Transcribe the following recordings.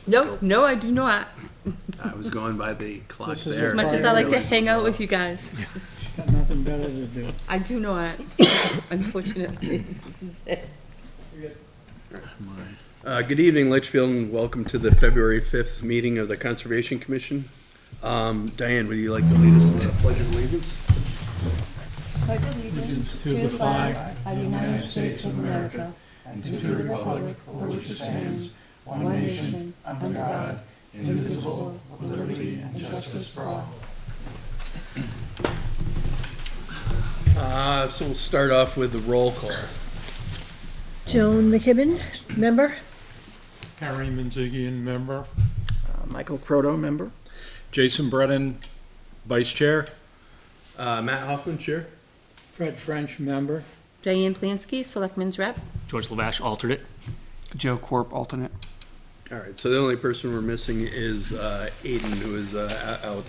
No, I do not. I was going by the clock This is there. As much as I like to hang out with you guys, Got nothing better to do. I do not. Unfortunately, this is it. Good evening, Litchfield, and welcome to the February 5th meeting of the Conservation Commission. Diane, would you like to lead us in the Pledge of Allegiance? Pledge allegiance To the flag of the United States of America and to the republic for which it stands, one nation, under God, indivisible, with liberty and justice for all. So we'll start off with the roll call. Joan McKibben, member. Harry Manzigian, member. Michael Croto, member. Jason Brennan, Vice Chair. Matt Hoffman, Chair. Fred French, member. Diane Plansky, Selectman's Rep. George Lavash, alternate. Joe Corp, alternate. All right, so the only person we're missing is Aiden, who is out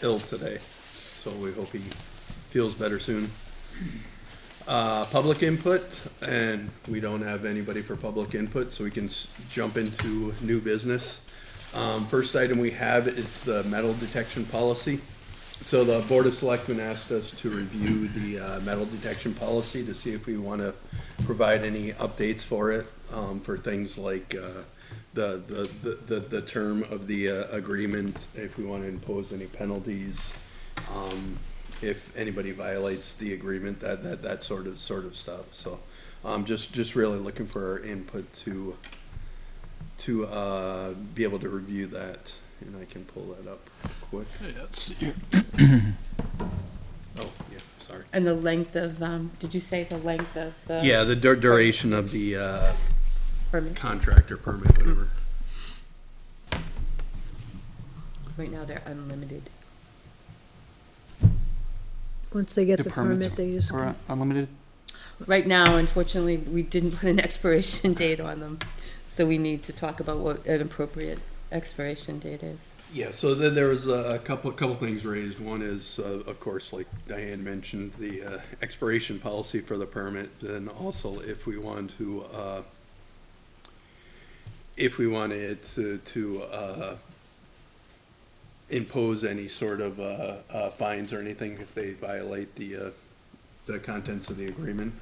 ill today. So we hope he feels better soon. Public input, and we don't have anybody for public input, so we can jump into new business. First item we have is the metal detection policy. So the Board of Selectmen asked us to review the metal detection policy to see if we want to provide any updates for it, for things like the term of the agreement, if we want to impose any penalties, if anybody violates the agreement, that sort of stuff. So just really looking for our input to be able to review that, and I can pull that up quick. Oh, yeah, sorry. And the length of, did you say the length of the? Yeah, the duration of the Permit. contract or permit, whatever. Right now, they're unlimited. Once they get The the permits permit, they just, Or unlimited? Right now, unfortunately, we didn't put an expiration date on them, so we need to talk about what an appropriate expiration date is. Yeah, so then there was a couple things raised. One is, of course, like Diane mentioned, the expiration policy for the permit. Then also, if we wanted to impose any sort of fines or anything if they violate the contents of the agreement.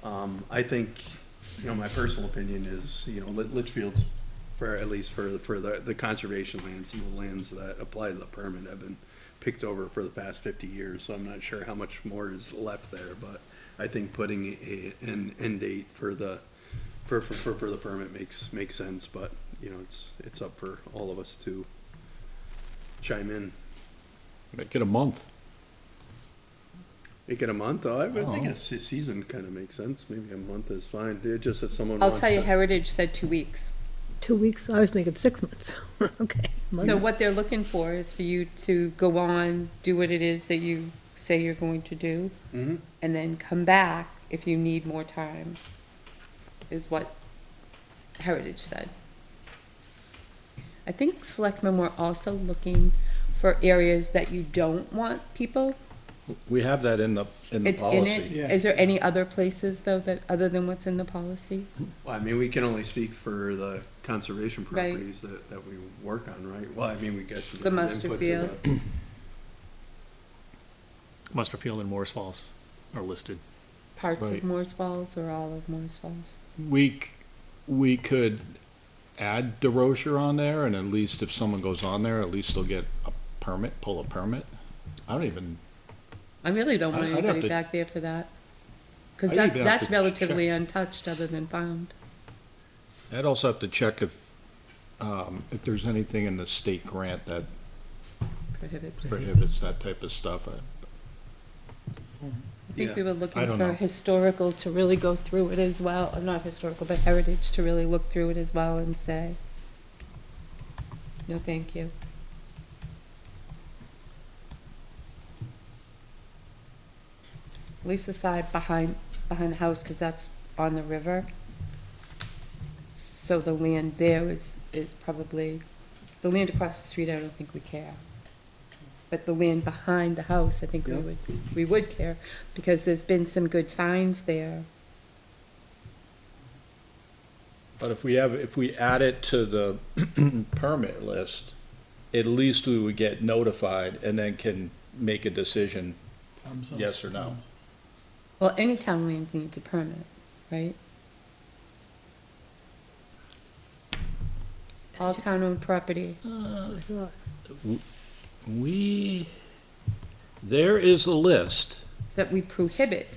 I think, my personal opinion is, Litchfield's, for at least for the conservation lands and the lands that apply to the permit have been picked over for the past 50 years, so I'm not sure how much more is left there, but I think putting an end date for the permit makes sense, but, it's up for all of us to chime in. Make it a month. Make it a month? Oh, I would think Oh. a season kind of makes sense. Maybe a month is fine. Just if someone I'll wants tell you, to- Heritage said 2 weeks. 2 weeks, I was thinking 6 months. Okay. So Monday. what they're looking for is for you to go on, do what it is that you say you're going to do, Mhm. and then come back if you need more time, is what Heritage said. I think selectmen were also looking for areas that you don't want people. We have that in the It's policy. in it. Yeah. Is there any other places, though, that, other than what's in the policy? Well, I mean, we can only speak for the conservation Right. properties that we work on, right? Well, I mean, we guess. we The give Munster input to Field. the- Musterfield and Morris Falls are listed. Parts of Right. Moores Falls or all of Moores Falls? We could add DeRocher on there, and at least if someone goes on there, at least they'll get a permit, pull a permit. I don't even, I really don't want I'd have anybody to- back there for that. Because I'd that's, even have that's to relatively untouched other than found. I'd also have to check if there's anything in the state grant that Prohibits. prohibits that type of stuff. I think we Yeah. were looking I don't for know. historical to really go through it as well, or not historical, but heritage to really look through it as well and say, no, thank you. At least the side behind the house, because that's on the river. So the land there is probably, the land across the street, I don't think we care. But the land behind the house, I think Yeah. we would care, because there's been some good finds there. But if we add it to the permit list, at least we would get notified and then can make a decision, Thumbs up. yes or no. Well, any town land needs a permit, right? All town-owned property. There is a list. That we prohibit.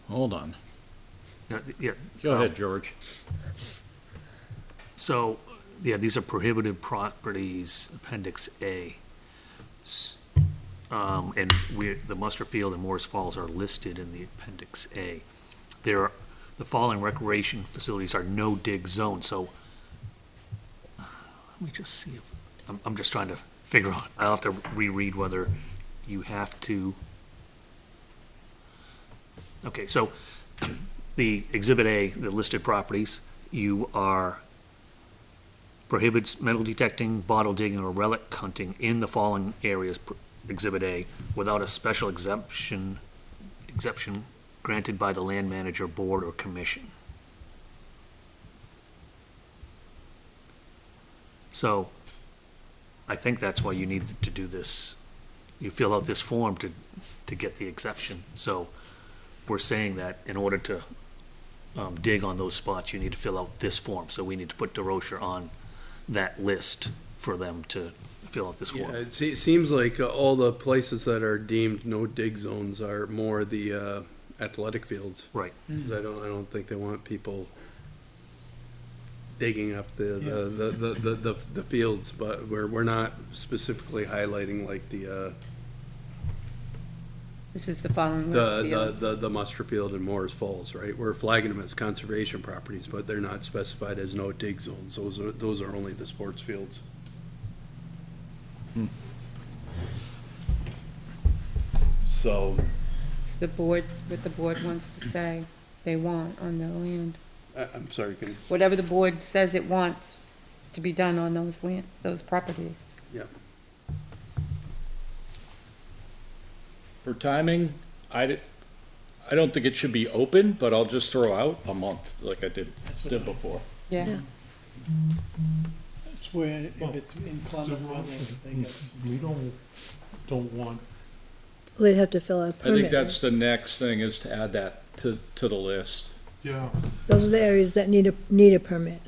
Hold on. Yeah. Go ahead, George. So, yeah, these are prohibited properties, Appendix A. And the Musterfield and Morris Falls are listed in the Appendix A. The following recreation facilities are no-dig zones, so let me just see if, I'm just trying to figure out, I'll have to reread whether you have to. Okay, so the Exhibit A, the listed properties, you are prohibits metal detecting, bottle digging, or relic hunting in the following areas, Exhibit A, without a special exception granted by the land manager, board, or commission. So, I think that's why you need to do this. You fill out this form to get the exception. So, we're saying that in order to dig on those spots, you need to fill out this form. So we need to put DeRocher on that list for them to fill out this Yeah, form. it seems like all the places that are deemed no dig zones are more the athletic fields. Right. 'Cause I don't think they want people digging up the fields, but we're not specifically highlighting like the This is the following fields. the Musterfield and Morris Falls, right? We're flagging them as conservation properties, but they're not specified as no dig zones. Those are only the sports fields. So, It's the boards, what the board wants to say they want on their land. I'm sorry, can, Whatever the board says it wants to be done on those properties. yeah. For timing, I don't think it should be open, but I'll just throw out a month like I did before. Yeah. Yeah. It's where, if it's inclement weather, they get. We don't want, Well, they'd have to fill out a I permit. think that's the next thing, is to add that to the list. yeah, Those are the areas that need a permit.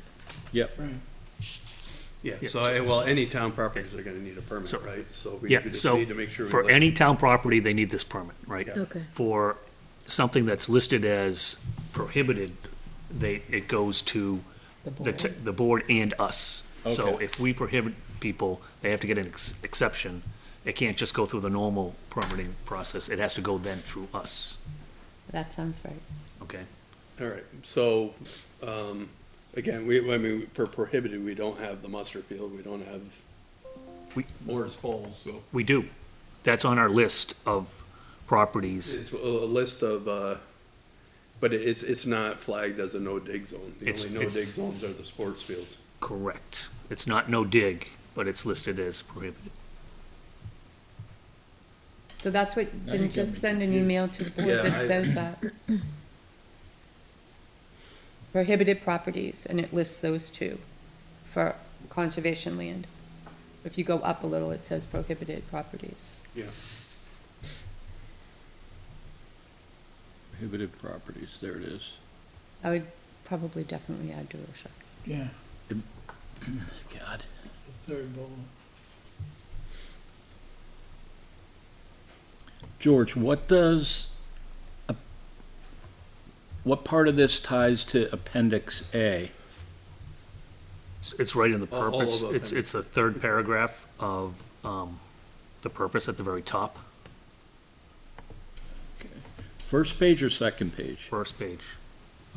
Yep. Right. Yeah, Yeah, so, well, any town properties are gonna need a permit, So- right? So we Yeah, just so need to make sure. we for list- any town property, they need this permit, right? Yeah. Okay. For something that's listed as prohibited, it goes to the board and us. So Okay. if we prohibit people, they have to get an exception. It can't just go through the normal permitting process. It has to go then through us, That sounds right. okay? All right, so, again, I mean, for prohibited, we don't have the Musterfield, we don't have We- Morris Falls, so. We do. That's on our list of properties. It's a list of, but it's not flagged as a no-dig zone. The It's- only no-dig zones are the sports fields. Correct. It's not no dig, but it's listed as prohibited. So that's what, Now then you just got me send an confused. email to the board Yeah, that says that. Prohibited properties, and it lists those two for conservation land. If you go up a little, it says prohibited properties. Yeah. Prohibited properties, there it is. I would probably definitely add DeRocher. Yeah, God. the third bullet. George, what part of this ties to Appendix A? It's right in the All purpose. of it. It's the third paragraph of the purpose at the very top, First page or second page? first page.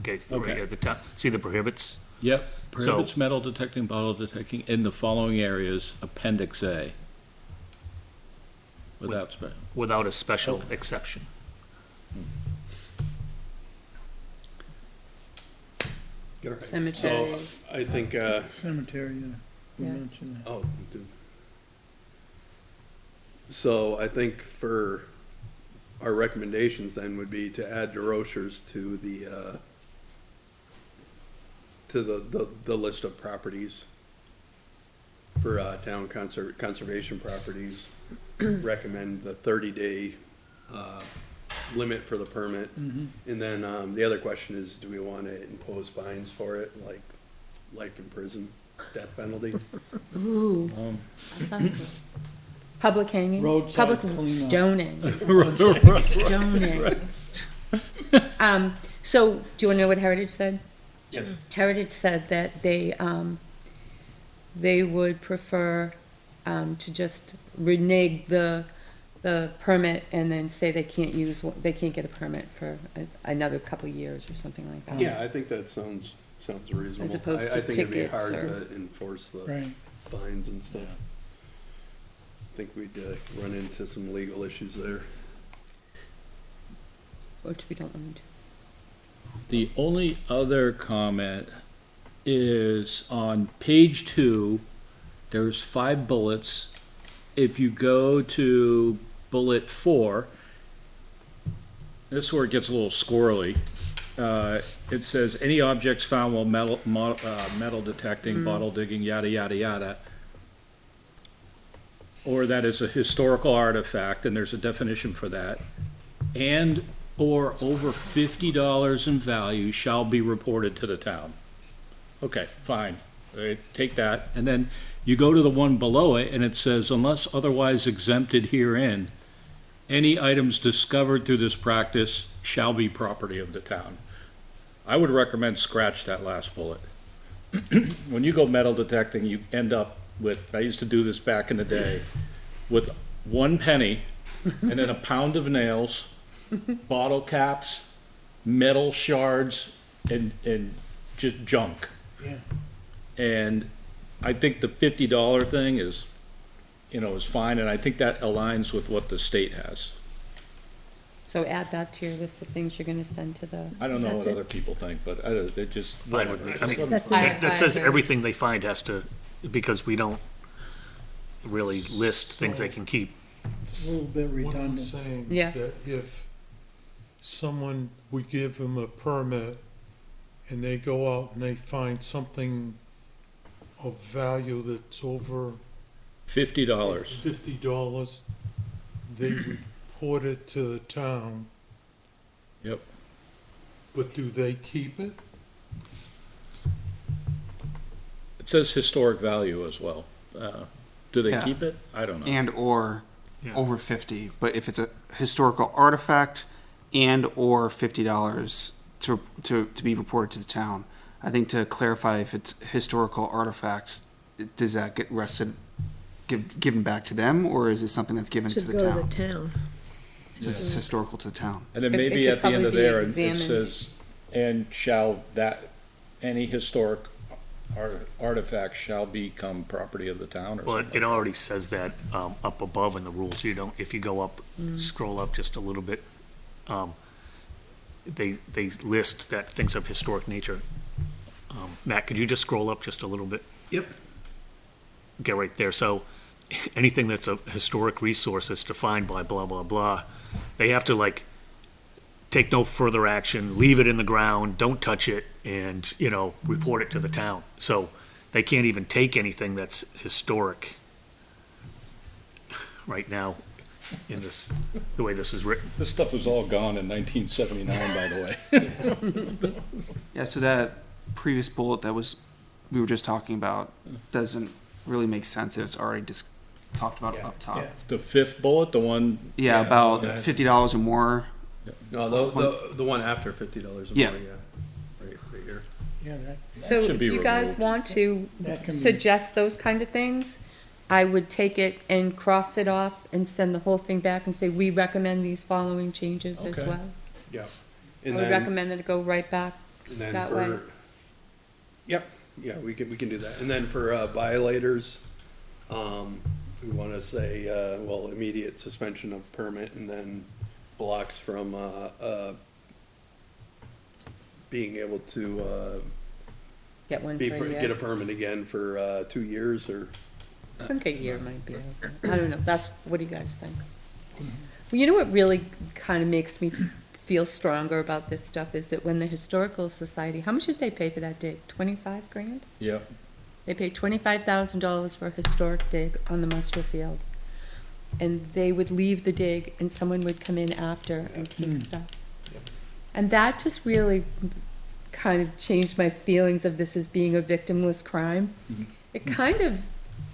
Okay, Okay. right at the top. See the prohibits? Yep, prohibits metal detecting, bottle detecting in the following areas, Appendix A. Without special. Without a special exception. All right. Cemeteries. So, I think, Cemetery, yeah, we Yeah. mentioned that. oh, good. So I think for our recommendations then would be to add DeRochers to the list of properties for, town conservation properties. Recommend the 30-day, limit for the permit. And then, the other question is, do we want to impose fines for it, like life in prison, death penalty? Ooh, that sounds good. Public hanging? Roadside Public cleanup. stoning. Stoning. So, do you want to know what Heritage said? Yes. Heritage said that they would prefer, to just renege the permit and then say they can't they can't get a permit for another couple of years or something like that. Yeah, I think that sounds reasonable. As opposed to I think it'd be tickets hard or- to enforce the Right. fines and stuff. I think we'd run into some legal issues there. Which we don't want to do. The only other comment is on page 2, there's 5 bullets. If you go to bullet 4, this is where it gets a little squirrely. It says, any objects found while metal detecting, bottle digging, yada, yada, yada. Or that is a historical artifact, and there's a definition for that. And or over $50 in value shall be reported to the town. Okay, fine. All right, take that. And then you go to the one below it, and it says, unless otherwise exempted herein, any items discovered through this practice shall be property of the town. I would recommend scratch that last bullet. When you go metal detecting, you end up with, I used to do this back in the day, with 1 penny and then a pound of nails, bottle caps, metal shards, and just junk. Yeah. And I think the $50 thing is fine, and I think that aligns with what the state has. So add that to your list of things you're gonna send to the. I don't know That's what it. other people think, but it just. Fine with me. I mean, That's I- it. That says agree. everything they find has to, because we don't really list things they can keep. It's a little bit What I'm redundant. saying, Yeah. that if someone, we give them a permit and they go out and they find something of value that's over $50. $50, they report it to the town. Yep. But do they keep it? It says historic value as well. Do they Yeah. keep it? I don't know. And/or Yeah. over 50, but if it's a historical artifact and/or $50 to be reported to the town, I think to clarify if it's historical artifacts, does that get given back to them, or is it something that's given to Should the go to town? the town. It's historical to the town. And then It- maybe it could at the end of probably be there, it examined. says, and shall that, any historic artifact shall become property of the town or Well, something. it already says that up above in the rules. You don't, if you go up, scroll up just a little bit, they list that things of historic nature. Matt, could you just scroll up just a little bit? Yep. Get right there. So anything that's a historic resource is defined by blah, blah, blah. They have to take no further action, leave it in the ground, don't touch it, and, report it to the town. So they can't even take anything that's historic right now in this, the way this is written. This stuff was all gone in 1979, by the way. Yeah, so that previous bullet we were just talking about doesn't really make sense if it's already just talked about Yeah. up top. The 5th bullet, the one. Yeah, about yeah. $50 or more. No, the one after $50 a Yeah. more, yeah. Right here. Yeah, So should if be you guys removed. want to that can be, suggest those kind of things, I would take it and cross it off and send the whole thing back and say, we recommend these following changes as Okay. well. Yeah. I And would then, recommend that it go right back. and then that way. yep, yeah, we can do that. And then for violators, we want to say, immediate suspension of permit and then blocks from being able to Get one for a get a year. permit again for 2 years or. I think a year might be, okay. I don't know, what do you guys think? Well, you know what really kind of makes me feel stronger about this stuff is that when the Historical Society, how much did they pay for that dig? 25 grand? Yep. They paid $25,000 for a historic dig on the muster field. And they would leave the dig and someone would come in after and take stuff. And that just really kind of changed my feelings of this as being a victimless crime. It kind of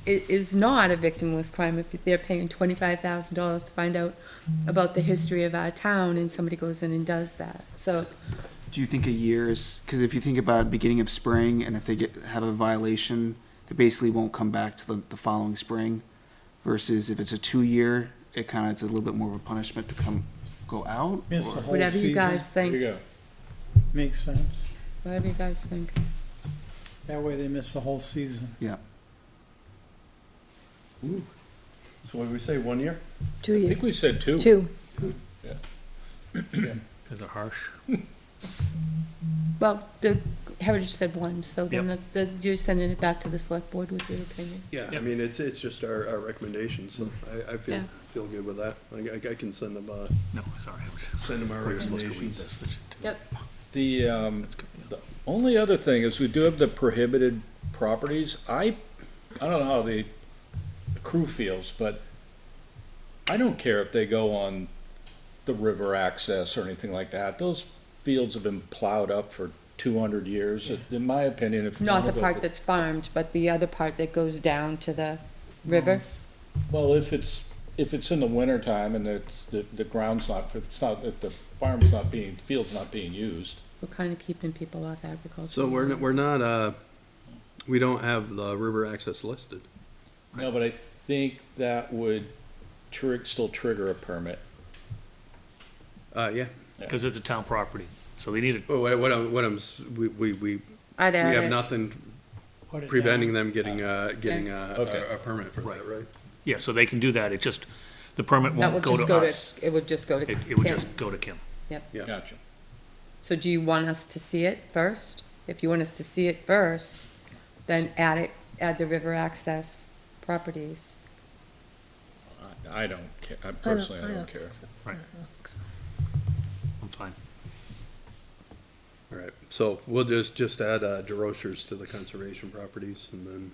is not a victimless crime if they're paying $25,000 to find out about the history of our town and somebody goes in and does that. So, Do you think a year is, because if you think about beginning of spring, and if they have a violation, they basically won't come back to the following spring, versus if it's a 2-year, it kind of, it's a little bit more of a punishment to go out? Miss the or- whole whatever you season. guys There you think, go. Makes sense. whatever you guys think. That way they miss the whole season. Yeah. So what did we say, 1 year? 2 I years, think we said two. 2. Is it harsh? Well, the Heritage said one, so then Yep. you're sending it back to the select board with your opinion. Yeah, I Yep. mean, it's just our recommendation, so I Yeah. feel good with that. I can send them, No, sorry. I was, send them our we were supposed to read recommendations. this. Yep. The, That's good. the only other thing is we do have the prohibited properties. I don't know how the crew feels, but I don't care if they go on the river access or anything like that. Those fields have been plowed up for 200 years. In my opinion, if. Not the part that's farmed, but the other part that goes down to the river. Well, if it's in the wintertime and it's, the ground's not, if the farm's not being, field's not being used. We're kind of keeping people off agriculture. So we're not, we don't have the river access listed. No, but I think that would still trigger a permit. Yeah. Because it's a town property, so they need it. Well, we I'd add have it. nothing Put it preventing down. them getting Okay. a permit for that, right? Yeah, so they can do that. It just, the permit That will won't go just to go us. to, it would just go to It would Kim. just go to Kim. Yeah. Gotcha. So do you want us to see it first? If you want us to see it first, then add the river access properties. I don't care. I personally, I don't care. think so. Right. I don't think so. I'm fine. All right, so we'll just add DeRochers to the conservation properties and then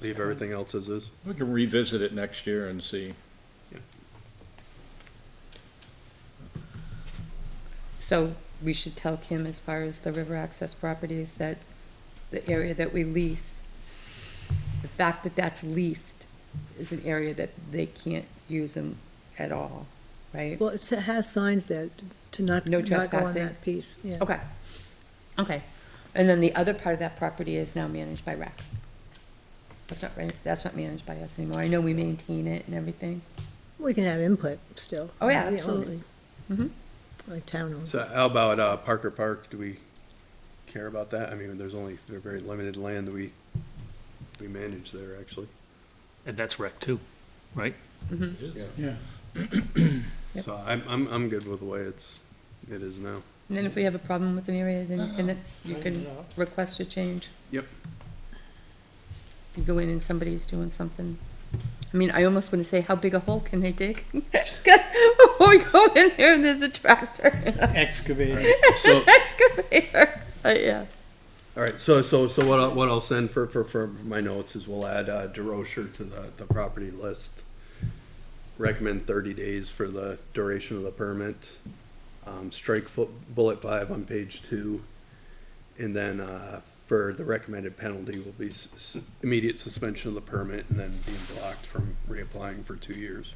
leave everything else as is. We can revisit it next year and see. So we should tell Kim as far as the river access properties that the area that we lease, the fact that that's leased is an area that they can't use them at all, right? Well, it has signs there to not No not go on trespassing. that piece, yeah. Okay, okay. And then the other part of that property is now managed by REC. That's not managed by us anymore. I know we maintain it and everything. We can have input still. Oh, yeah, We own it, absolutely. Mhm. Like town owns. So how about Parker Park? Do we care about that? I mean, there's only very limited land that we manage there, actually. And that's rec too, right? Yeah. Yep. So I'm good with the way it is now. And then if we have a problem with an area, then you can request a change. Yep. If you go in and somebody's doing something. I mean, I almost want to say, how big a hole can they dig? Before we go in there and there's a tractor and an Excavating. So, excavator. Yeah. all right, so what I'll send for my notes is we'll add DeRocher to the property list. Recommend 30 days for the duration of the permit. Strike bullet 5 on page 2. And then, for the recommended penalty will be immediate suspension of the permit and then being blocked from reapplying for 2 years.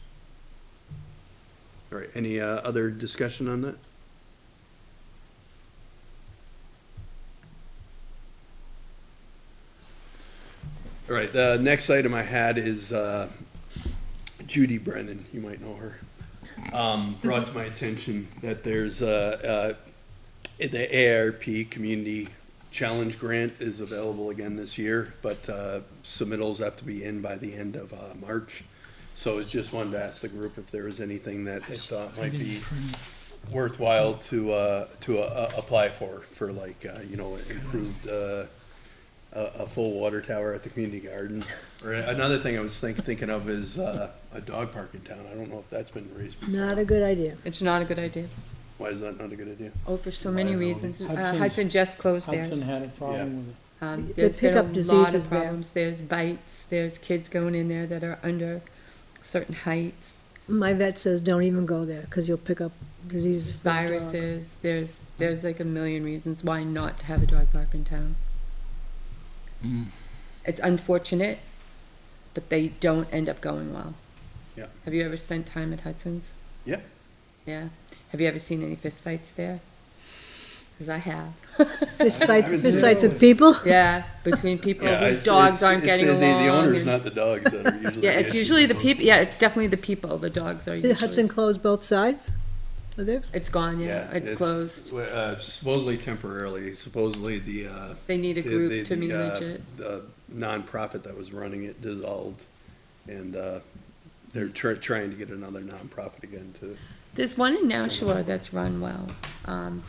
All right, any other discussion on that? All right, the next item I had is Judy Brennan, you might know her. Brought to my attention that there's the ARP Community Challenge Grant is available again this year, but submittals have to be in by the end of March. So I just wanted to ask the group if there was anything that they thought might be worthwhile to apply for like, improved, a full water tower at the community garden. Or another thing I was thinking of is, a dog park in town. I don't know if that's been raised before. Not a good idea. It's not a good idea. Why is that not a good idea? Oh, for so many Liability. reasons. Hudson's- Hudson just closed Hudson theirs. had a problem with it. They There's pick been a up lot diseases of there. problems. There's bites, there's kids going in there that are under certain heights, My vet says don't even go there, because you'll pick up diseases from the dog. viruses. There's like a million reasons why not to have a dog park in town. It's unfortunate, but they don't end up going well. Yeah. Have you ever spent time at Hudson's? Yeah. Yeah. Have you ever seen any fistfights there? Because I have. Fist I haven't fights seen it. with people? Yeah, between people Yeah, whose it's- dogs it's- aren't it's getting the- along. The owners, and- not the dogs that are usually. Yeah, it's the usually the issues. people. Yeah, it's definitely the people. The dogs are Did usually. Hudson close both sides of theirs? It's gone. Yeah, it's closed. Supposedly temporarily, supposedly the, They need a the- group the- to the, manage it. The nonprofit that was running it dissolved, and, they're trying to get another nonprofit again to, There's one in Nashua that's run well,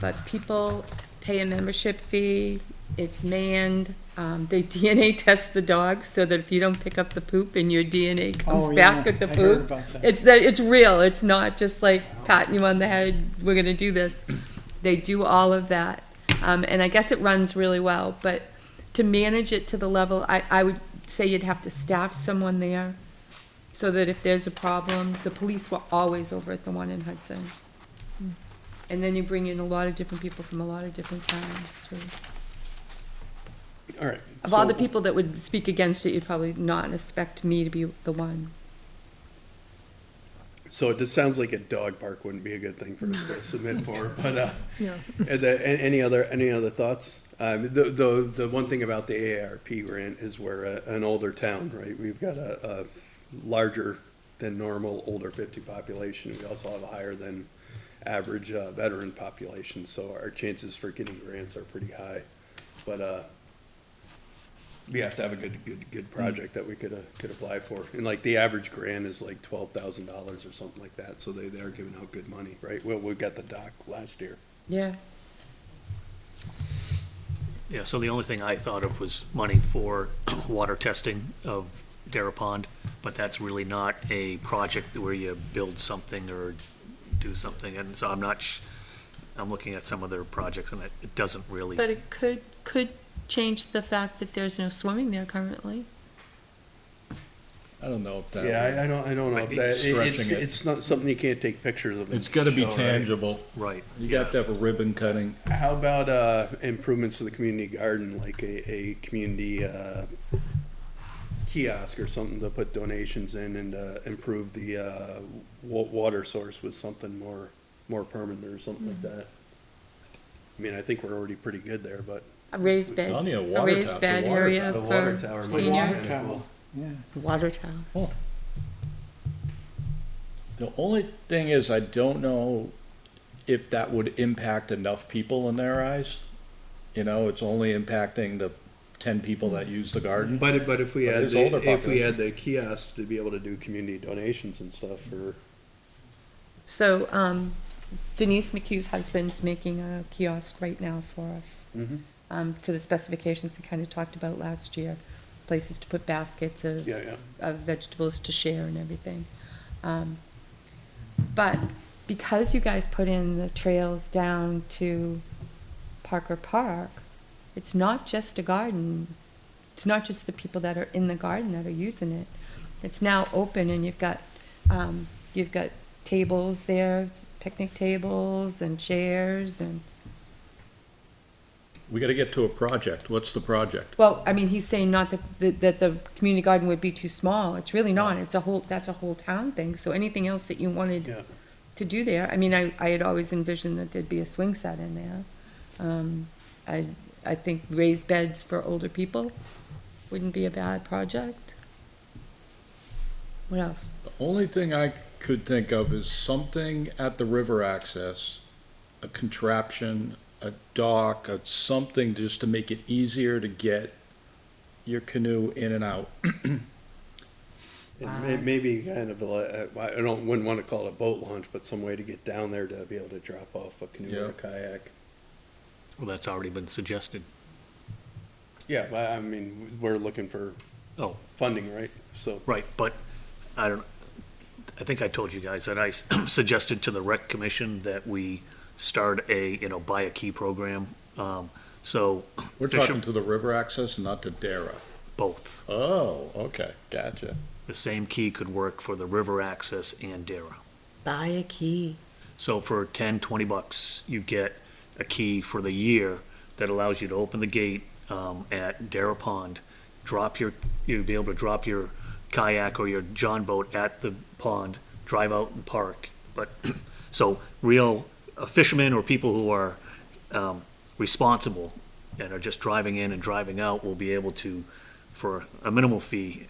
but people pay a membership fee. It's manned. They DNA test the dogs so that if you don't pick up the poop and your DNA comes Oh, back yeah, with the I heard poop, about that. it's real. It's not just like patting you on the head. We're gonna do this. They do all of that, and I guess it runs really well. But to manage it to the level, I would say you'd have to staff someone there, so that if there's a problem, the police were always over at the one in Hudson. And then you bring in a lot of different people from a lot of different towns too. all right. Of all so- the people that would speak against it, you'd probably not expect me to be the one. So it just sounds like a dog park wouldn't be a good thing for us to submit for, but, No. any other thoughts? The one thing about the AARP grant is we're an older town, right? We've got a larger than normal older 50 population. We also have a higher than average veteran population, so our chances for getting grants are pretty high. But we have to have a good project that we could apply for. And like the average grant is like $12,000 or something like that, so they are giving out good money, right? Well, we got the dock last year. Yeah. Yeah, so the only thing I thought of was money for water testing of Dara Pond, but that's really not a project where you build something or do something, and so I'm not, I'm looking at some other projects and it doesn't really. But it could change the fact that there's no swimming there currently. I don't know if that. Yeah, I don't know Might if be that, stretching it. it's not something you can't take pictures of. and It's gotta be show, right? tangible. Right. You got to have a ribbon cutting. How about improvements to the community garden, like a community kiosk or something to put donations in and improve the water source with something more permanent or something like that? I mean, I think we're already pretty good there, but A raised bed, Only a a water raised tower- bed the water area the water for tower might The be water seniors. kinda tower, cool. yeah. Water tower. The only thing is, I don't know if that would impact enough people in their eyes. You know, it's only impacting the 10 people that use the garden. But if we But had there's older if we population. had the kiosk to be able to do community donations and stuff for, So Denise McHugh's husband's making a kiosk right now for us. To the specifications we kind of talked about last year, places to put baskets of yeah. of vegetables to share and everything. But because you guys put in the trails down to Parker Park, it's not just a garden. It's not just the people that are in the garden that are using it. It's now open and you've got tables there, picnic tables and chairs and, We got to get to a project. What's the project? well, I mean, he's saying not that the community garden would be too small. It's really not. That's a whole town thing. So anything else that you wanted Yeah. to do there, I mean, I had always envisioned that there'd be a swing set in there. I think raised beds for older people wouldn't be a bad project. What else? The only thing I could think of is something at the river access, a contraption, a dock, something just to make it easier to get your canoe in and out. Maybe kind of wouldn't want to call it a boat launch, but some way to get down there to be able to drop off a canoe or Yeah. a kayak. Well, that's already been suggested. Yeah, but I mean, we're looking for Oh, funding, right? So, right, but I don't, I think I told you guys that I suggested to the rec commission that we start buy a key program. So We're Fisher- talking to the river access, not to Dara. both. Oh, okay, gotcha. The same key could work for the river access and Dara. Buy a key. So for $10-20, you get a key for the year that allows you to open the gate at Dara Pond, you'll be able to drop your kayak or your john boat at the pond, drive out and park. But, so real fishermen or people who are responsible and are just driving in and driving out will be able to, for a minimal fee,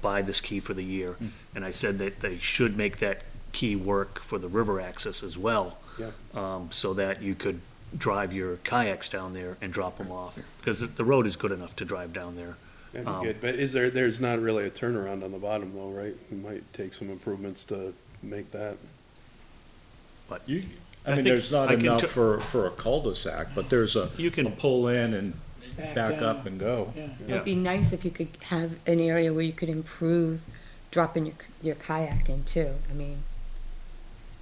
buy this key for the year. And I said that they should make that key work for the river access as well. Yep. So that you could drive your kayaks down there and drop them off, because the road is good enough to drive down there. That'd be good, but there's not really a turnaround on the bottom though, right? We might take some improvements to make that. But You, I I mean, think there's not I can enough t- for a cul-de-sac, but there's a You can- pull in and back up down. and go. Yeah. It'd be nice if you could have an area where you could improve dropping your kayak in too. I mean,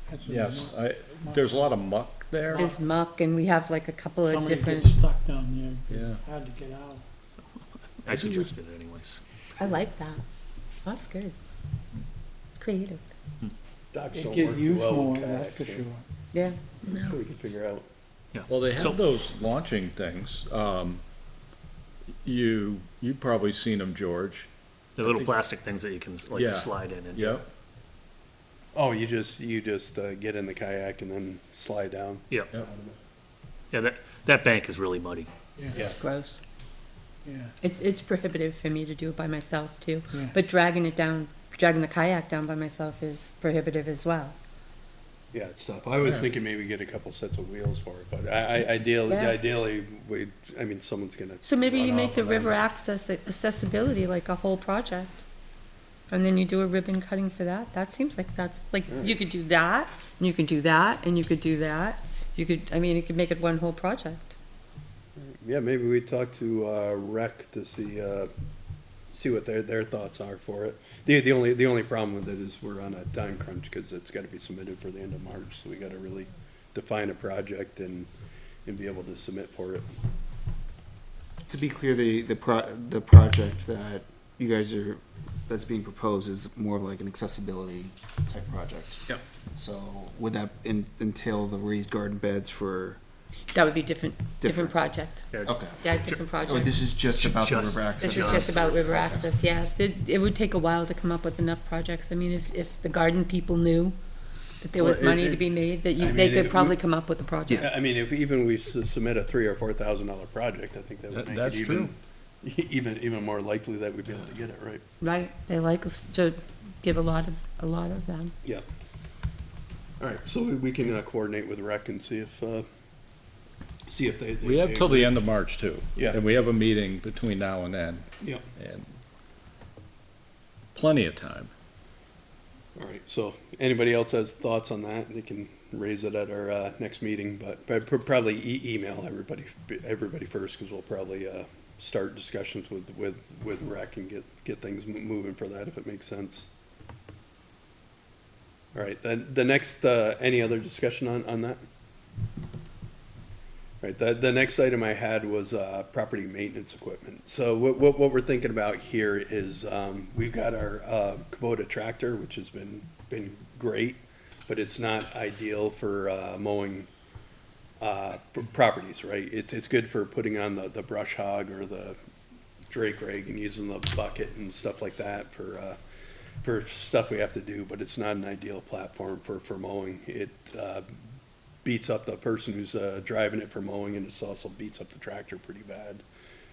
That's a Yes, muck- there's a lot of muck there. there's muck and we have like a couple of Somebody different, gets stuck down there, Yeah. hard to get out. I suggested it anyways. I like that. That's good. It's creative. Docks It'd don't get work too used well with more, kayaks, that's for so sure. Yeah. We can figure out. Well, they So- have those launching things. You've probably seen them, George. The little plastic things that you can Yeah. slide in and. Yep. Oh, you just get in the kayak and then slide down. Yep. Yep. Yeah, that bank is really muddy. Yeah. It's gross. Yeah, It's prohibitive for me to do it by myself too. yeah. But dragging the kayak down by myself is prohibitive as well. Yeah, it's tough. I was Yeah. thinking maybe get a couple sets of wheels for it, but ideally, someone's gonna. So maybe run you make off the and river then- accessibility like a whole project. And then you do a ribbon cutting for that. That seems like you could do that, and you could do that, and you could do that. You could make it one whole project. Yeah, maybe we talk to Rec to see what their thoughts are for it. The only problem with it is we're on a time crunch because it's got to be submitted for the end of March, so we got to really define a project and be able to submit for it. To be clear, the project that you guys that's being proposed is more of like an accessibility type project. Yep. So would that entail the raised garden beds for, That would be different Different. project. okay. Yeah, different Oh, project. this is just about the Just- river access? This is just about river access, yeah. It would take a while to come up with enough projects. I mean, if the garden people knew that there was Well, money to be made, that I mean, they could it- probably come up with a project. I mean, if even we submit a $3,000 or $4,000 project, I think that would make it That's even, even more likely that we'd be able to get it, right? Right, they like us to give a lot of them. Yeah. All right, so we can coordinate with Rec and see if they. We have till the end of March too. Yeah. And we have a meeting between now and then. Yeah. And plenty of time. All right, so anybody else has thoughts on that, they can raise it at our next meeting, but probably email everybody first, because we'll probably start discussions with Rec and get things moving for that, if it makes sense. All right, then the next, any other discussion on that? All right, the next item I had was property maintenance equipment. So what we're thinking about here is, we've got our Kubota tractor, which has been great, but it's not ideal for mowing properties, right? It's good for putting on the brush hog or the drake rake and using the bucket and stuff like that for stuff we have to do, but it's not an ideal platform for mowing. It beats up the person who's driving it for mowing, and it also beats up the tractor pretty bad.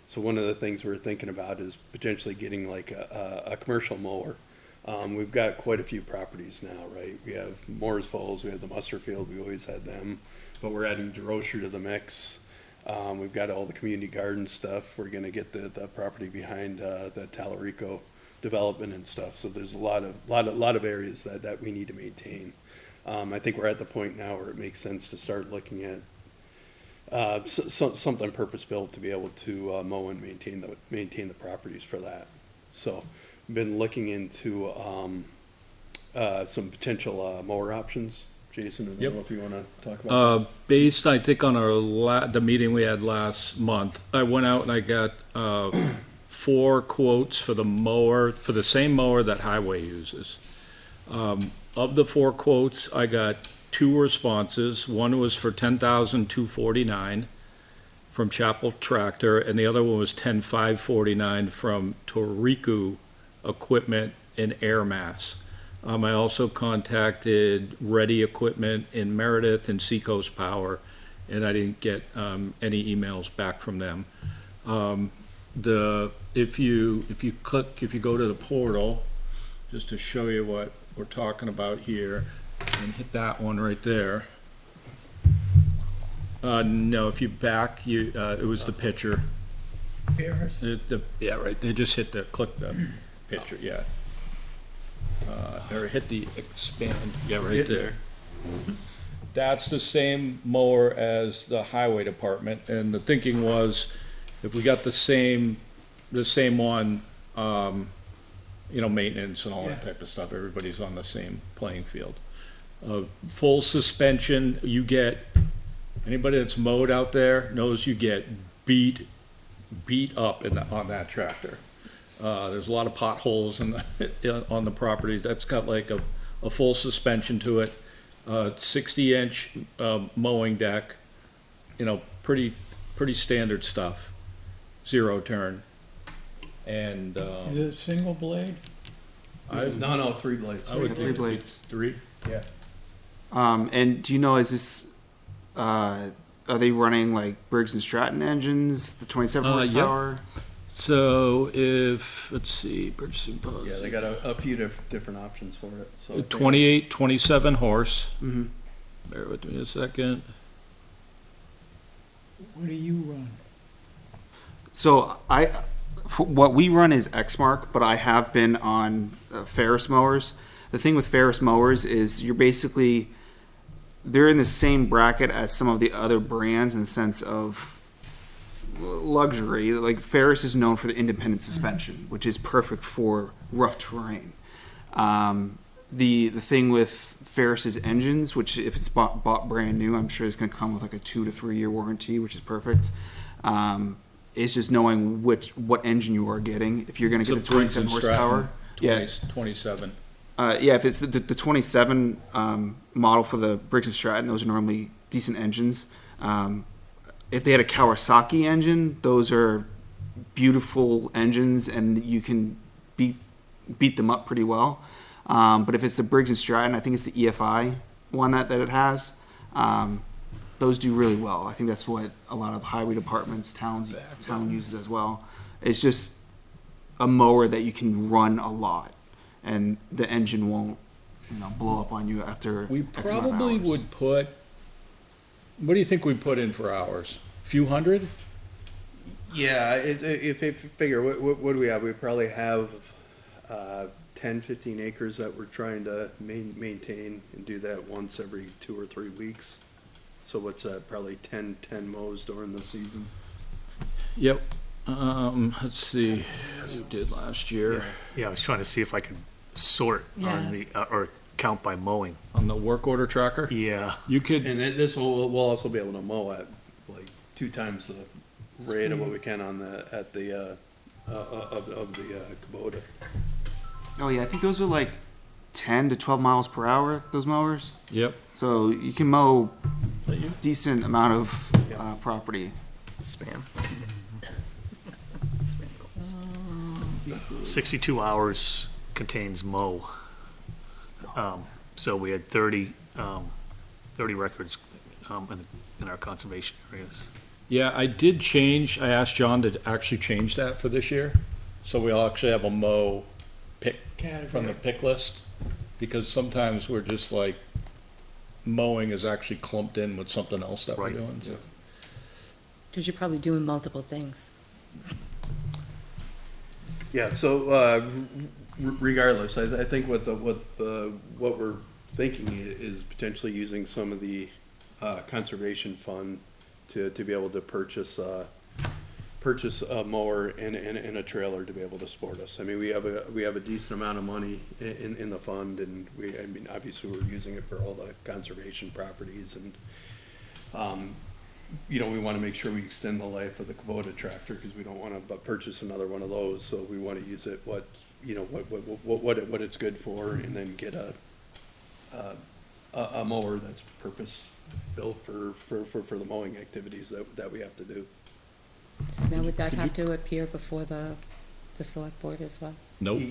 So one of the things we're thinking about is potentially getting like a commercial mower. We've got quite a few properties now, right? We have Mooresville's, we have the Musterfield, we always had them, but we're adding DeRocher to the mix. We've got all the community garden stuff. We're gonna get the property behind the Talarico development and stuff. So there's a lot of areas that we need to maintain. I think we're at the point now where it makes sense to start looking at something purpose-built to be able to mow and maintain the properties for that. So, been looking into some potential, mower options. Jason, I Yep. don't know if you wanna talk about Based, I think, on the meeting we had last month, I went out and I got, 4 quotes for the mower, for the same mower that Highway uses. Of the 4 quotes, I got 2 responses. One was for $10,249 from Chapel Tractor, and the other one was $10,549 from Toriku Equipment in Air Mass. I also contacted Ready Equipment in Meredith and Seacoast Power, and I didn't get any emails back from them. If you go to the portal, just to show you what we're talking about here, and hit that one right there. No, if you back, it was the picture. Harris? Yeah, right, they just click the picture, yeah. Or hit the expand, yeah, right Get there. That's the same mower as the highway department, and the thinking was, if we got the same one, maintenance and all that type of stuff, everybody's on the same playing field. Full suspension, anybody that's mowed out there knows you get beat up on that tractor. There's a lot of potholes on the property. That's got like a full suspension to it, 60-inch mowing deck, pretty standard stuff, 0 turn. And Is it a single blade? it. No, 3 blades. I would 3 think blades. 3. Yeah. And do you know, is this, are they running like Briggs and Stratton engines, the 27 Yep. horsepower? So let's see, purchasing policy. Yeah, they got a few different options for it, so. 28, 27 horse. Mm-hmm. Bear with me a second. What do you run? So what we run is Exmark, but I have been on Ferris mowers. The thing with Ferris mowers is they're in the same bracket as some of the other brands in the sense of luxury. Like Ferris is known for the independent suspension, which is perfect for rough terrain. The thing with Ferris's engines, which if it's bought brand new, I'm sure it's going to come with like a 2 to 3 year warranty, which is perfect. It's just knowing what engine you are getting. If you're going to get the 27 horsepower, 27. if it's the 27 model for the Briggs and Stratton, those are normally decent engines. If they had a Kawasaki engine, those are beautiful engines, and you can beat them up pretty well. But if it's the Briggs and Stratton, I think it's the EFI one that it has. Those do really well. I think that's what a lot of highway departments, town uses as well. It's just a mower that you can run a lot, and the engine won't, blow up on you after We X amount of probably hours. would put, what do you think we'd put in for hours? Few hundred? Yeah, if you figure, what do we have? We probably have 10, 15 acres that we're trying to maintain and do that once every 2 or 3 weeks. So what's that, probably 10 mows during the season? Yep. Let's see, what we did last year Yeah, I was trying to see if I could sort on the, or count by mowing. on the work order tracker. Yeah, You could, And this we'll also be able to mow at like 2 times the rate of what we can of the Kubota. Oh yeah, I think those are like 10 to 12 miles per hour, those mowers. yep. So you can mow decent amount of property. Spam. 62 hours contains mow. So we had 30 records in our conservation areas. Yeah, I asked John to actually change that for this year. So we'll actually have a mow pick from the pick list, because sometimes we're just like, mowing is actually clumped in with something else that we're Right. doing. So. Because you're probably doing multiple things. Yeah, so regardless, I think what we're thinking is potentially using some of the conservation fund to be able to purchase purchase a mower and a trailer to be able to support us. I mean, we have a decent amount of money in the fund, and I mean, obviously, we're using it for all the conservation properties, and, you know, we wanna make sure we extend the life of the Kubota tractor, because we don't wanna purchase another one of those, so we wanna use it what it's good for, and then get a mower that's purpose-built for the mowing activities that we have to do. Now, would that have to appear before the select board as well? Nope,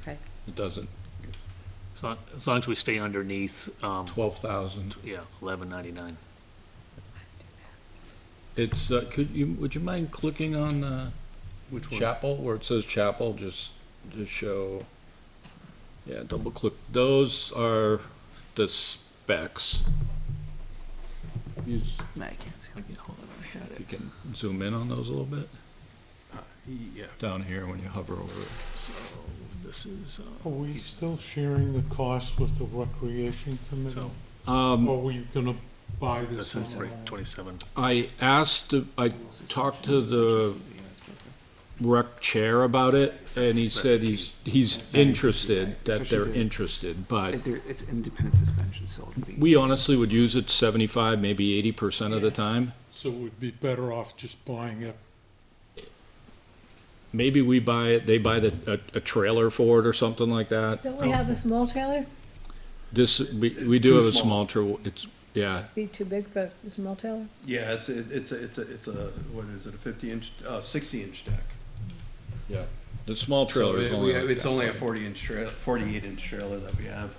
Okay. it doesn't. As long as we stay underneath, 12,000. yeah, 1199. It's, would you mind clicking on, Which one? Chapel, where it says Chapel, just show, yeah, double click, those are the specs. You I can't see. you can zoom in on those a little bit, Yeah. down here when you hover over it. So this is, Are we still sharing the cost with the recreation committee? so Or are we gonna buy this? this is on our right, own? 27. I talked to the rec chair about it, and he That's said a he's interested, that they're interested, but It's independent suspension, so it'll be. we honestly would use it 75, maybe 80% of the time. So we'd be better off just buying it. Maybe we buy it, they buy a trailer for it or something like that. Don't we have a small trailer? This, we do Too have a small. small trailer, it's, yeah, Be too big for a small trailer? Yeah, it's a, what is it, a 50-inch, 60-inch deck. yeah. The small So trailer is only like it's that only a wide. 48-inch trailer that we have.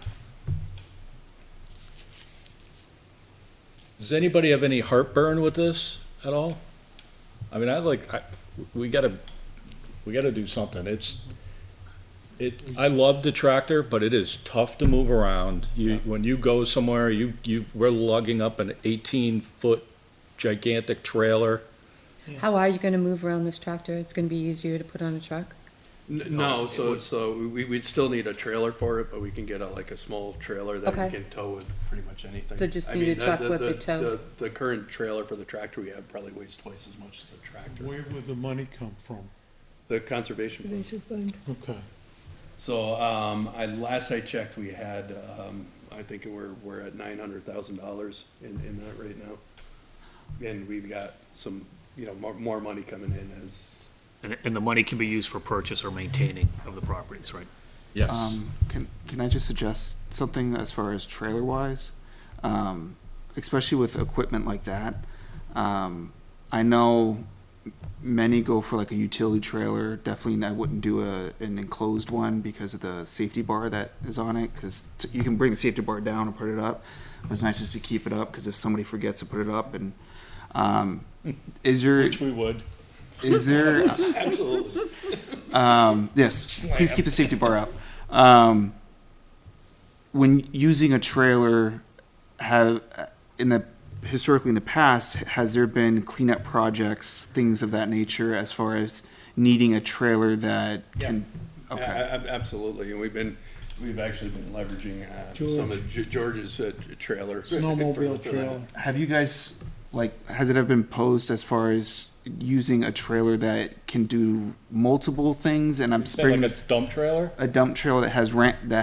Does anybody have any heartburn with this at all? I mean, we gotta do something. I love the tractor, but it is tough to move around. When you go somewhere, we're lugging up an 18-foot gigantic trailer. How are you gonna move around this tractor? It's gonna be easier to put on a truck? No, so we'd still need a trailer for it, but we can get like a small trailer that we Okay. can tow with pretty much anything. So just I need a mean, truck with a tow. The current trailer for the tractor we have probably weighs twice as much as the tractor. Where would the money come from? The conservation. They should fund. Okay. So, last I checked, we had, I think we're at $900,000 in that right now. And we've got some, more money coming in as, And the money can be used for purchase or maintaining of the properties, right? Yes. Can I just suggest something as far as trailer wise? Especially with equipment like that. I know many go for like a utility trailer. Definitely, I wouldn't do an enclosed one because of the safety bar that is on it. Because you can bring the safety bar down and put it up. But it's nice just to keep it up because if somebody forgets to put it up, and is there Which we would. is there absolutely. yes, please keep the safety bar up. When using a trailer, historically in the past, has there been cleanup projects, things of that nature, as far as needing a trailer that can? Okay. Absolutely, and we've actually been leveraging some of George's trailer. Snowmobile trail. Have you guys has it ever been posed as far as using a trailer that can do multiple things? And I'm bringing Like a dump trailer? a dump trailer that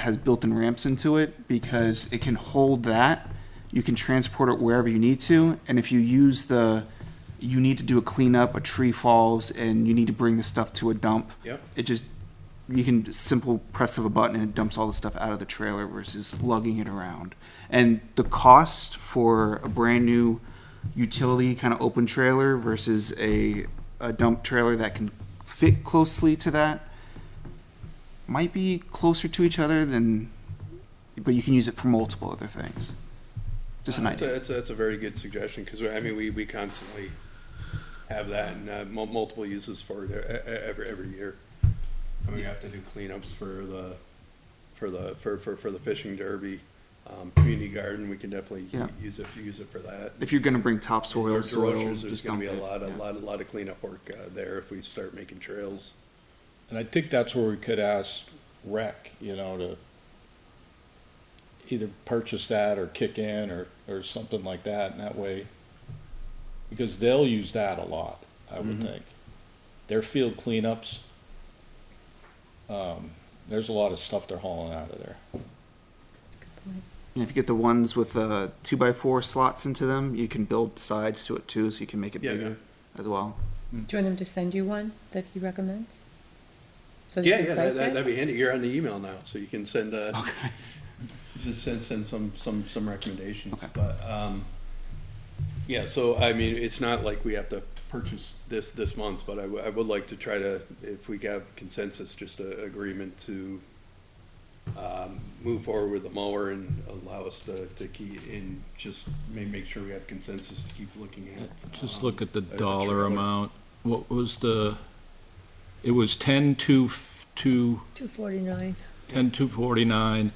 has built-in ramps into it, because it can hold that. You can transport it wherever you need to, and if you need to do a cleanup, a tree falls, and you need to bring the stuff to a dump. Yep. You can simple press of a button and it dumps all the stuff out of the trailer versus lugging it around. And the cost for a brand new utility kind of open trailer versus a dump trailer that can fit closely to that might be closer to each other but you can use it for multiple other things. Just an idea. That's a very good suggestion, because we constantly have that, and multiple uses for it every year. And we have to do cleanups for the fishing derby, community garden. We can definitely Yeah. use it for that. If you're going to bring topsoil, Road soil, Rochers, there's just gonna dump be it. a lot of cleanup work there if we start making trails. And I think that's where we could ask rec, to either purchase that or kick in or something like that, and that way, because they'll use that a lot, I would think. their field cleanups, there's a lot of stuff they're hauling out of there. And if you get the ones with 2x4 slots into them, you can build sides to it too, so you can make it Yeah, bigger as well. Do you want him to send you one that he recommends? So that Yeah, you yeah, price it? that'd be handy. You're on the email now, so you can send, just send some recommendations. Okay. But, yeah, so, I mean, it's not like we have to purchase this month, but I would like to try to, if we have consensus, just a agreement to, move forward with the mower and allow us to keep in, just make sure we have consensus to keep looking at. Just look at the a dollar trailer. amount. What was it was 249. 10,249.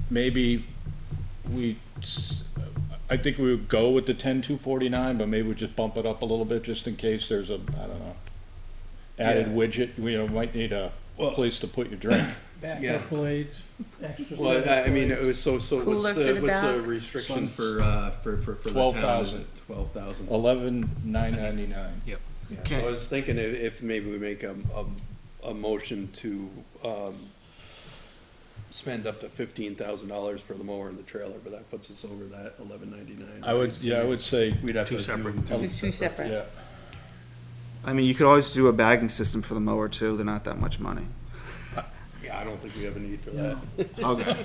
Maybe I think we would go with the 10,249, but maybe we just bump it up a little bit just in case there's I don't know, added Yeah. widget. Might need a Well- place to put your drink. Yeah. Backup blades, extra. Well, set of I mean, blades. it was so Cooler for the what's the back. restriction for the town? 12,000. 12,000. 11,999. Yep. Yeah, Okay. so I was thinking if maybe we make a motion to, spend up to $15,000 for the mower and the trailer, but that puts us over that 1199. I would say, We'd have Two to separate. do. Two separate. yeah. I mean, you could always do a bagging system for the mower too. They're not that much money. Yeah, I don't think we have a need for that. Okay.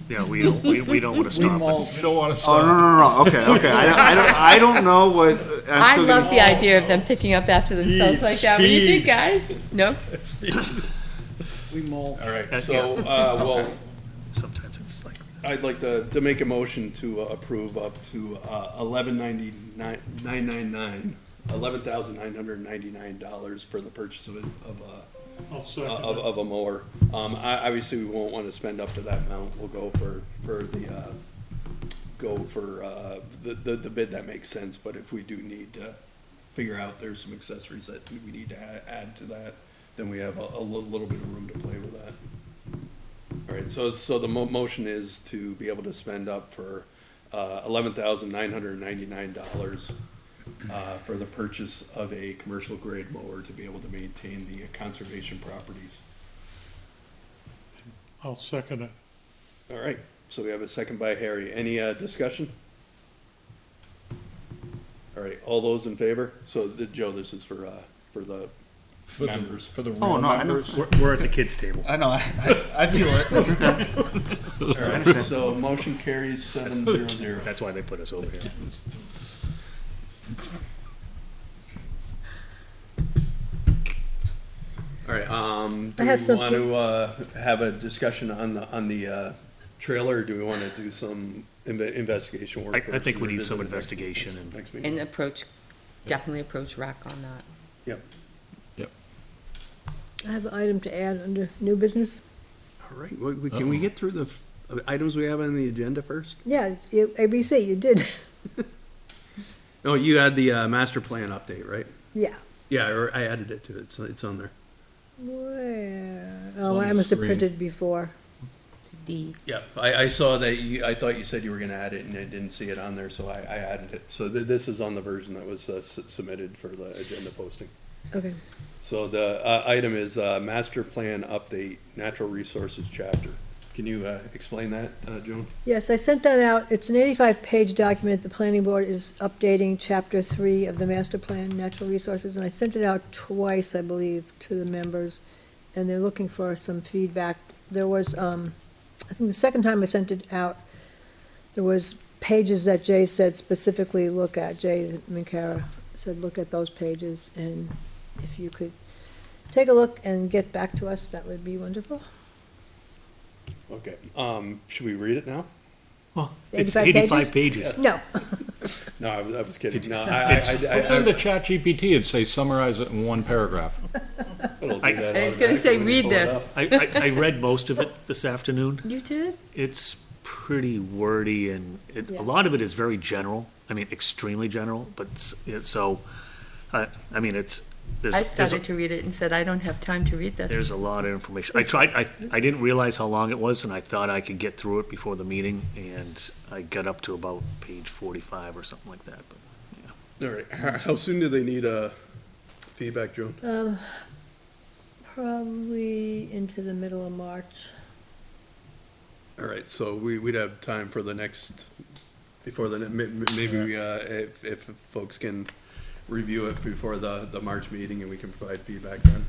Yeah, we don't want to We stop it. mulch. You don't want to Oh, no, no, no, okay, okay. I don't know what. I'm I still love gonna- the idea of them picking up after themselves like that. What do you think, guys? No? We mulch. All right, Yeah. so, well, Sometimes it's like, I'd like to make a motion to approve up to $11,999 for the purchase of I'll second it. of a mower. Obviously, we won't want to spend up to that amount. We'll go for the bid that makes sense, but if we do need to figure out there's some accessories that we need to add to that, then we have a little bit of room to play with that. All right, so the motion is to be able to spend up for $11,999 for the purchase of a commercial grade mower to be able to maintain the conservation properties. I'll second it. All right, so we have a second by Harry. Any discussion? All right, all those in favor? So, Joe, this is for the members. For the Oh, real no, I know. members. we're at the kids' table. I know. I feel it. That's okay. All right, so motion carries 700. That's why they put us over here. All right, do I have we some- want to have a discussion on the trailer, or do we want to do some investigation work? I think we need Revisit some it next- investigation and- Next meeting. And definitely approach RAC on that. Yep. I have an item to add under new business. All right, can we get through the items we have on the agenda first? Yeah, ABC, you did. No, you had the master plan update, right? Yeah. Yeah, or I added it to it, so it's on there. Where? Oh, on I the must have screen. printed before. It's D. Yeah, I saw that I thought you said you were gonna add it, and I didn't see it on there, so I added it. So this is on the version that was submitted for the agenda posting. Okay. So the item is master plan update, natural resources chapter. Can you explain that, Joan? Yes, I sent that out. It's an 85-page document. The planning board is updating Chapter 3 of the master plan, natural resources, and I sent it out twice, I believe, to the members, and they're looking for some feedback. There was, I think the second time I sent it out, there was pages that Jay said specifically look at. Jay Mincara said look at those pages, and if you could take a look and get back to us, that would be wonderful. Okay, should we read it now? Well, it's 85 85 pages. No. No, I was kidding. No, Put into ChatGPT and say summarize it in one paragraph. it'll do that I was gonna say, automatically when you read pull it this. up. I read most of it this afternoon. You did? It's pretty wordy and Yeah. a lot of it is very general. I mean, extremely general, but I mean, I started to read it and said, I don't have time to read there's this. a lot of information. I didn't realize how long it was, and I thought I could get through it before the meeting, and I got up to about page 45 or something like that, but, yeah. All right, how soon do they need feedback, Joan? Probably into the middle of March. All right, so we'd have time for the next, before the, maybe, if folks can review it before the March meeting and we can provide feedback then.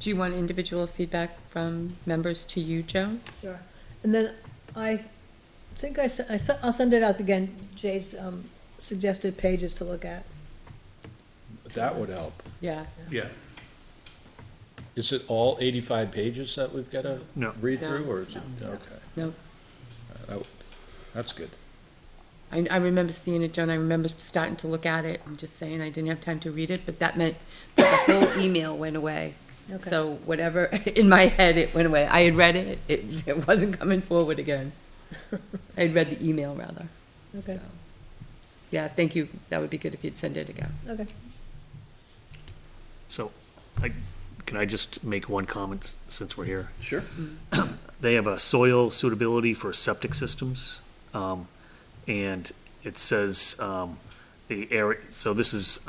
Do you want individual feedback from members to you, Joan? Sure. And then I think I'll send it out again, Jay's suggested pages to look at. That would help. Yeah. Yeah. Is it all 85 pages that we've got to No. read No, through, or is it, no. okay. No, That's good. I remember seeing it, Joan. I remember starting to look at it and just saying I didn't have time to read it, but that meant that the whole email went away. Okay. So whatever, in my head, it went away. I had read it, it wasn't coming forward again. I had read the email, rather. Okay, So, yeah, thank you. That would be good if you'd send it again. okay. So, can I just make one comment since we're here? Sure. They have a soil suitability for septic systems, and it says, the area, so this is,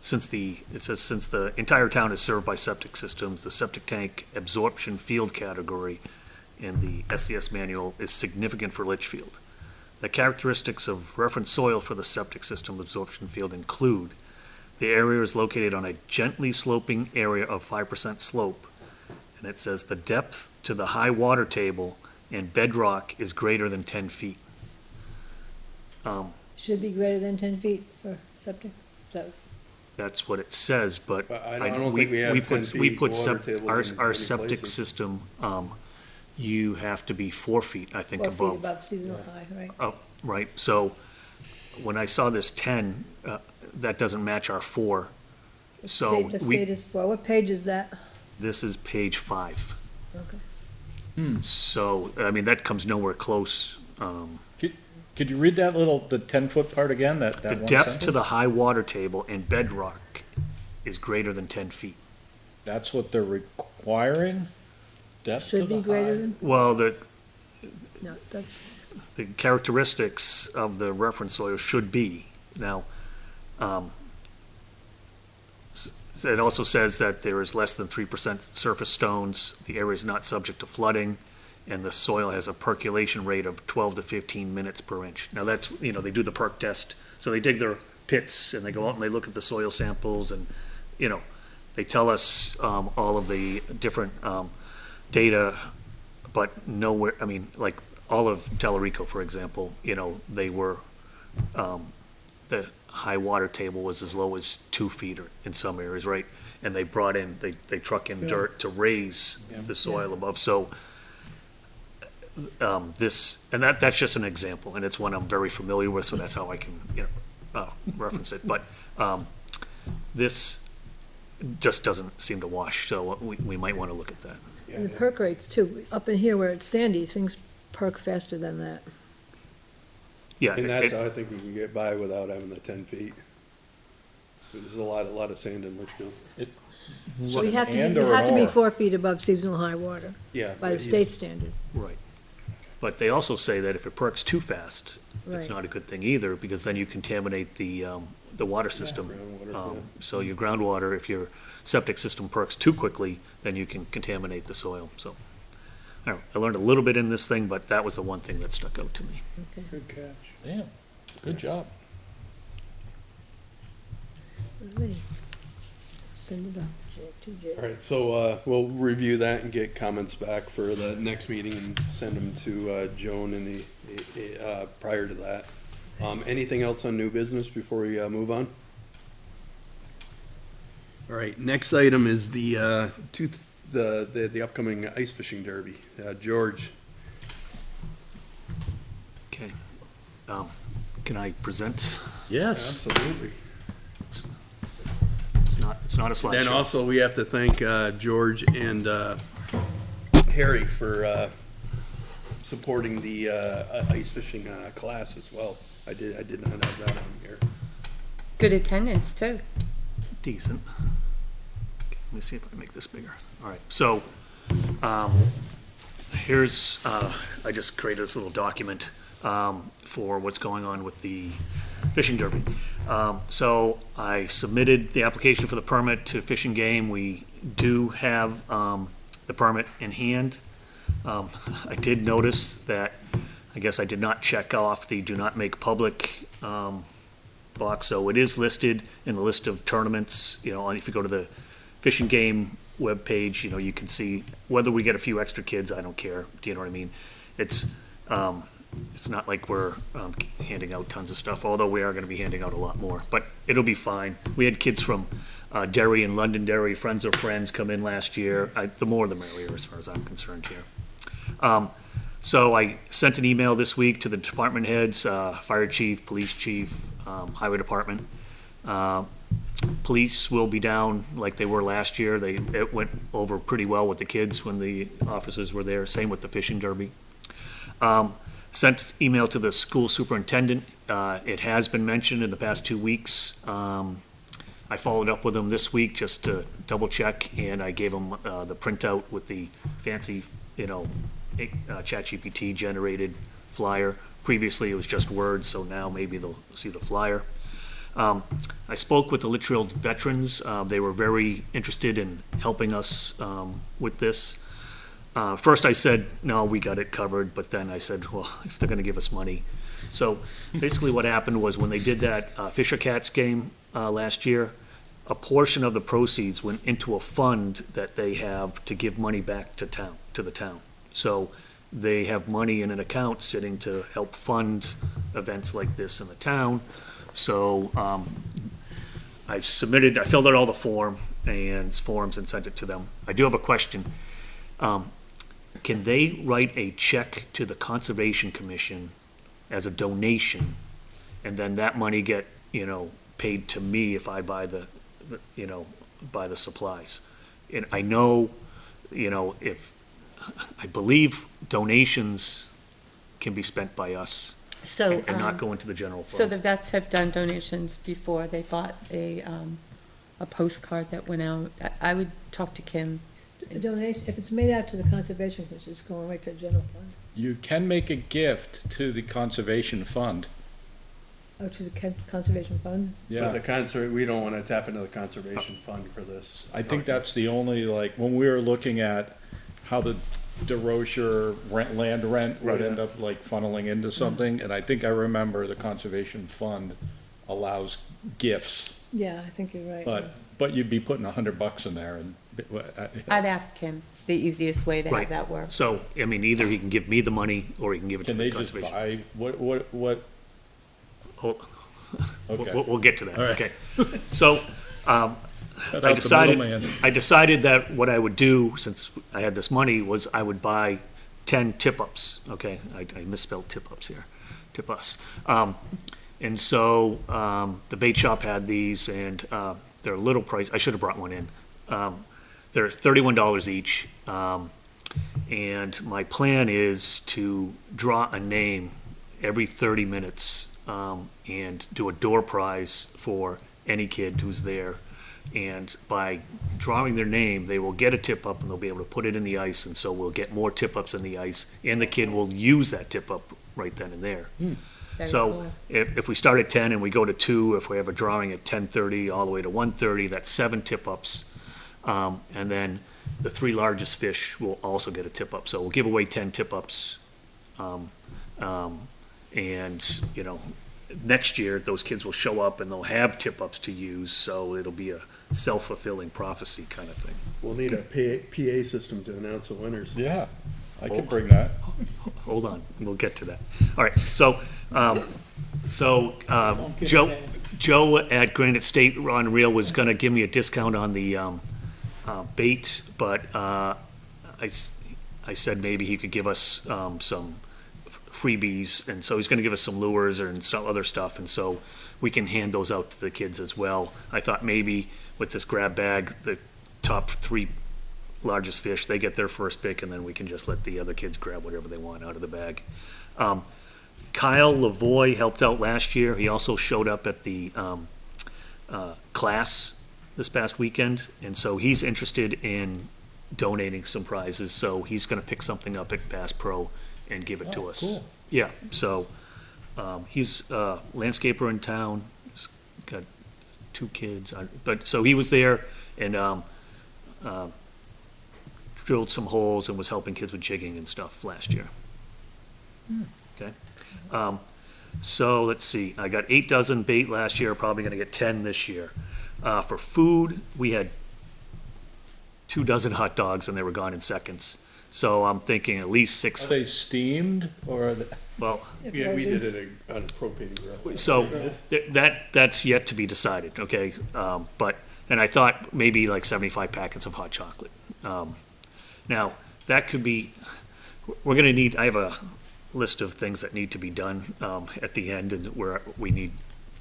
since the entire town is served by septic systems, the septic tank absorption field category in the SCS manual is significant for Litchfield. The characteristics of reference soil for the septic system absorption field include: the area is located on a gently sloping area of 5% slope, and it says the depth to the high water table and bedrock is greater than 10 feet. Should be greater than 10 feet for septic, so, That's what it says, but But I don't think we have 10 we feet put water sep- tables in our many septic places. system, you have to be 4 feet, I think, 4 feet above. above seasonal high, right? Oh, right, so when I saw this 10, that doesn't match our 4. The So state- The we- state is for, what page is that? This is page 5. Okay. So, I mean, that comes nowhere close. Could you read that the 10-foot part again, that The one depth to sentence? the high water table and bedrock is greater than 10 feet. That's what they're requiring? Depth to Should be the greater high- than, Well, no, that's, the characteristics of the reference soil should be. Now, it also says that there is less than 3% surface stones, the area is not subject to flooding, and the soil has a percolation rate of 12 to 15 minutes per inch. Now, that's, they do the perk test, so they dig their pits, and they go out and they look at the soil samples, and, they tell us all of the different data, but nowhere, I mean, like, all of Tellerico, for example, they were, the high water table was as low as 2 feet or in some areas, right? And they brought in, they truck in dirt to raise the soil above, so that's just an example, and it's one I'm very familiar with, so that's how I can, reference it, but, this just doesn't seem to wash, so we might want to look at that. and the perk rates too, up in here where it's sandy, things perk faster than that. Yeah. And that's it- how I think we can get by without having the 10 feet. So there's a lot of sand in Litchfield. So you have to And be, you or have to be or? 4 feet above seasonal high water Yeah. by the but state standard, Right. But they also say that if it perks too fast, it's right? not a good thing either, because then you contaminate the water system. groundwater, yeah. So your groundwater, if your septic system perks too quickly, then you can contaminate the soil, so. I don't know, I learned a little bit in this thing, but that was the one thing that stuck out to me. Good catch. Damn, good job. Alrighty. Send it up, to Jay. All right, so we'll review that and get comments back for the next meeting and send them to Joan in the prior to that. Anything else on new business before we move on? All right, next item is the upcoming ice fishing derby. George, Okay. Can I present? Yes. absolutely. It's not a slideshow. Then also, we have to thank George and Harry for supporting the ice fishing class as well. I did not have that on here. Good attendance, too. Decent. Okay, let me see if I can make this bigger. All right, so, here's, I just created this little document, for what's going on with the fishing derby. So I submitted the application for the permit to Fish and Game. We do have the permit in hand. I did notice that, I guess I did not check off the do not make public box, so it is listed in the list of tournaments. You know, if you go to the Fish and Game webpage, you know, you can see whether we get a few extra kids, I don't care. Do you know what I mean? It's not like we're handing out tons of stuff, although we are gonna be handing out a lot more, but it'll be fine. We had kids from Derry and Londonderry, Friends of Friends, come in last year. The more the merrier, as far as I'm concerned here. So I sent an email this week to the department heads, fire chief, police chief, highway department. Police will be down like they were last year. It went over pretty well with the kids when the officers were there, same with the fishing derby. Sent email to the school superintendent. It has been mentioned in the past 2 weeks. I followed up with him this week just to double check, and I gave him the printout with the fancy, you know, ChatGPT generated flyer. Previously, it was just words, so now maybe they'll see the flyer. I spoke with the Litchfield veterans. They were very interested in helping us with this. First I said, no, we got it covered, but then I said, well, if they're gonna give us money. So basically what happened was when they did that Fisher Cats game last year, a portion of the proceeds went into a fund that they have to give money back to the town. So they have money in an account sitting to help fund events like this in the town. So I filled out all the forms and sent it to them. I do have a question. Can they write a check to the Conservation Commission as a donation, and then that money get, you know, paid to me if I buy the supplies? And I know, you know, I believe donations can be spent by us So, and not go into the general so fund. the vets have done donations before. They bought a postcard that went out. I would talk to Kim. The donation, if it's made out to the Conservation Commission, it's going right to the general fund, You can make a gift to the conservation fund. or to the Conservation Fund. But the we don't wanna tap into the conservation fund for this. I think that's the only, like, when we were looking at how the DeRocher land rent would end up like funneling into something, and I think I remember the conservation fund allows gifts, Yeah, I think you're right. but you'd be putting $100 in there and. I'd ask him the easiest way to have Right. that work. So, I mean, either he can give me the money or he can give it to Can the they just Conservation. buy, what, Hold- okay. We'll get to that, All right. okay. So, Cut I out the decided, middleman. I decided that what I would do, since I had this money, was I would buy 10 tip-ups, okay? I misspelled tip-ups here, tip-us. And so, the bait shop had these, and they're a little price, I should have brought one in. They're $31 each, and my plan is to draw a name every 30 minutes, and do a door prize for any kid who's there. And by drawing their name, they will get a tip-up and they'll be able to put it in the ice, and so we'll get more tip-ups in the ice, and the kid will use that tip-up right then and there. Very So cool. if we start at 10 and we go to 2, if we have a drawing at 10:30 all the way to 1:30, that's 7 tip-ups. And then the 3 largest fish will also get a tip-up. So we'll give away 10 tip-ups. And, you know, next year, those kids will show up and they'll have tip-ups to use, so it'll be a self-fulfilling prophecy kind of thing. We'll need a PA system to announce the winners. Yeah, I could bring that. Hold on, we'll get to that. All right, so, Joe at Granite State on Reel was gonna give me a discount on the, bait, but, I said maybe he could give us, some freebies, and so he's gonna give us some lures and some other stuff, and so we can hand those out to the kids as well. I thought maybe with this grab bag, the top 3 largest fish, they get their first pick, and then we can just let the other kids grab whatever they want out of the bag. Kyle Lavoie helped out last year. He also showed up at the class this past weekend, and so he's interested in donating some prizes, so he's gonna pick something up at Bass Pro and give it to us. Cool. Yeah, so, He's a landscaper in town, he's got 2 kids, so he was there and, drilled some holes and was helping kids with jigging and stuff last year. Okay? So let's see, I got 8 dozen bait last year, probably gonna get 10 this year. For food, we had 2 dozen hot dogs and they were gone in seconds. So I'm thinking at least Are 6, they steamed or are they? well, Yeah, we did it on a propane grill. so that's yet to be decided, okay? And I thought maybe like 75 packets of hot chocolate. Now, that could be, we're gonna need, I have a list of things that need to be done, at the end and where we need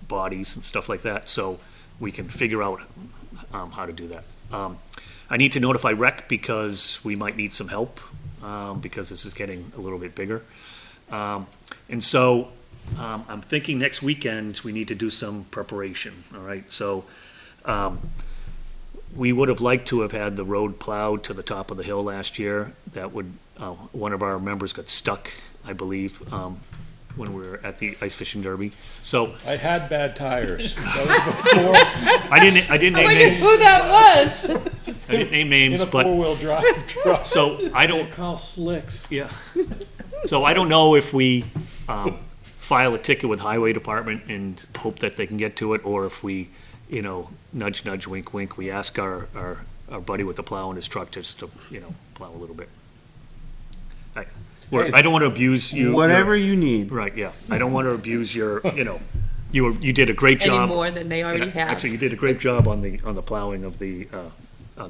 bodies and stuff like that, so we can figure out, how to do that. I need to notify rec because we might need some help, because this is getting a little bit bigger. And so, I'm thinking next weekend, we need to do some preparation, all right? So, we would have liked to have had the road plowed to the top of the hill last year. That would, one of our members got stuck, I believe, when we were at the ice fishing derby. So, I had bad tires. That was before, I didn't name names, Who that was? I didn't name in names, a but, four-wheel drive truck. so I They don't, call slicks. yeah. So I don't know if we, file a ticket with highway department and hope that they can get to it, or if we, nudge, nudge, wink, wink, we ask our buddy with the plow in his truck just to, plow a little bit. I don't want to abuse you. Whatever you need. Right, yeah. I don't want to abuse your, you did a great Any job. more than they already have. Actually, you did a great job on the plowing of the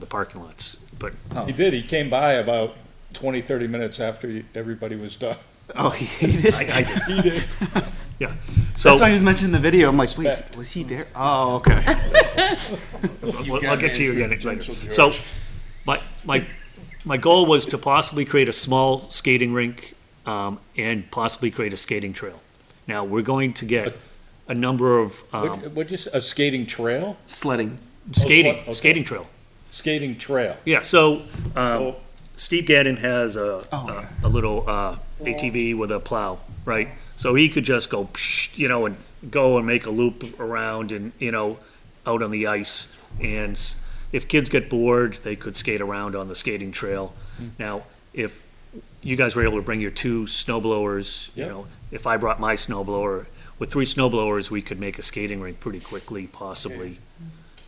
parking lots, but, He did, he came by about 20, 30 minutes after everybody was done. Oh, he did. I did, He did. yeah. That's So, why he was mentioning the video. I'm like, wait, Respect. was he there? Oh, okay. I'll get to you again later. Potential, George. So, my goal was to possibly create a small skating rink, and possibly create a skating trail. Now, we're going to get a number of, What, just a skating trail? Sledding. okay. skating trail. Skating trail. Yeah, so, Oh. Steve Gadden has a little, ATV with a plow, right? So he could just go, psh, and go and make a loop around and, out on the ice. And if kids get bored, they could skate around on the skating trail. Now, if you guys were able to bring your 2 snow blowers, Yep. if I brought my snow blower, with 3 snow blowers, we could make a skating rink pretty quickly, possibly.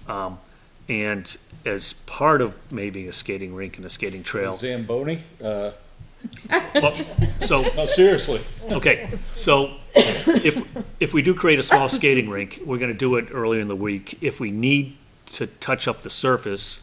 And as part of maybe a skating rink and a skating trail, Zamboni? well, so, No, seriously. okay, so if we do create a small skating rink, we're gonna do it earlier in the week. If we need to touch up the surface,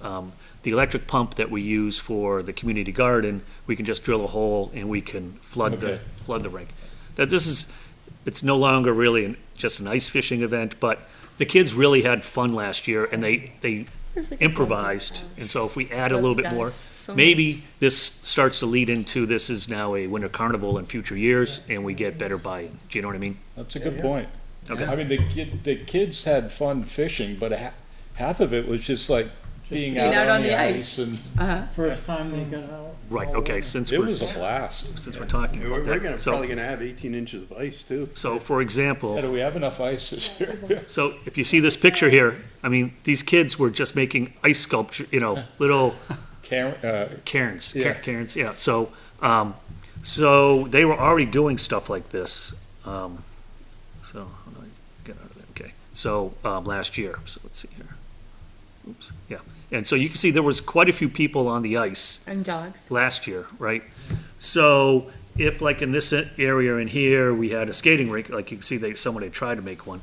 the electric pump that we use for the community garden, we can just drill a hole and we can flood Okay. the rink. That it's no longer really just an ice fishing event, but the kids really had fun last year and they improvised. And so if we add a little bit more, maybe this starts to lead into, this is now a winter carnival in future years and we get better buy-in. Do you know what I mean? That's a good point. Okay. I mean, the kids had fun fishing, but half of it was just like being out on the ice, and First time they got out. Right, okay, since it we're, was a blast. since we're talking We're about that. probably gonna have 18 inches of ice too. So, for example, Yeah, do we have enough ice this year? so if you see this picture here, I mean, these kids were just making ice sculpture, little cairns, Yeah. cairns, yeah. So, so they were already doing stuff like this. So, how do I get out of there? Okay. So, last year, so let's see here. Oops, yeah. And so you can see there was quite a few people on the ice And dogs. last year, right? So if like in this area in here, we had a skating rink, like you can see someone had tried to make one,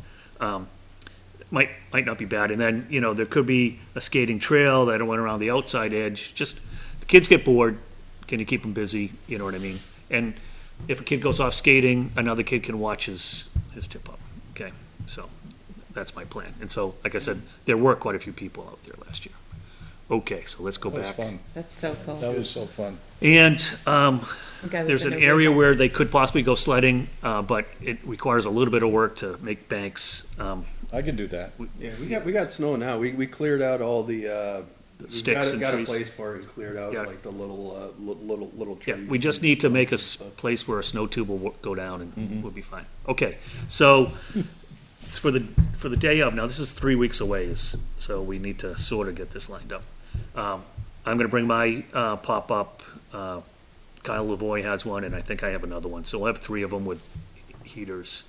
might not be bad. And then, there could be a skating trail that went around the outside edge. Just, the kids get bored, can you keep them busy, you know what I mean? And if a kid goes off skating, another kid can watch his tip up, okay? So that's my plan. And so, like I said, there were quite a few people out there last year. Okay, so let's go That was back. fun. That's so cool. That was so fun. And The guy was there's in an a area river. where they could possibly go sledding, but it requires a little bit of work to make banks. I can do that. Yeah, we got snow now. We cleared out all the sticks and Got a trees. place for it and cleared out, Yeah. like the little Yeah, trees. we just and need to make a stuff. place where a snow tube will go down and we'll be fine. Okay, so it's for the day of, now this is 3 weeks away, so we need to sort of get this lined up. I'm gonna bring my, pop-up, Kyle Lavoy has one, and I think I have another one, so we'll have 3 of them with heaters.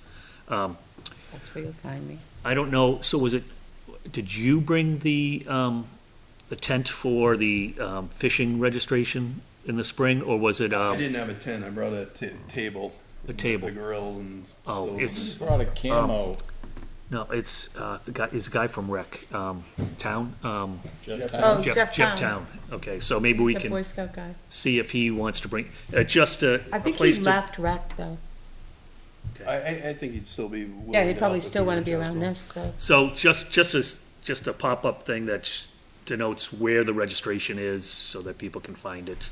That's where you'll find me. I don't know, so did you bring the tent for the, fishing registration in the spring, or was it, I didn't have a tent, I brought a table. a table? The grill and. Oh, stove. it's, Brought a camo, no, it's, it's a guy from Rec, Town, Jeff Oh, Town. Jeff Jeff Town. Town. Okay, so maybe we He's a Boy can Scout guy. see if he wants to bring, just a I think he place to. left rec though. I think he'd still be willing Yeah, to he'd probably help if still you want to reach be out around to him. this though. So just a pop-up thing that denotes where the registration is so that people can find it.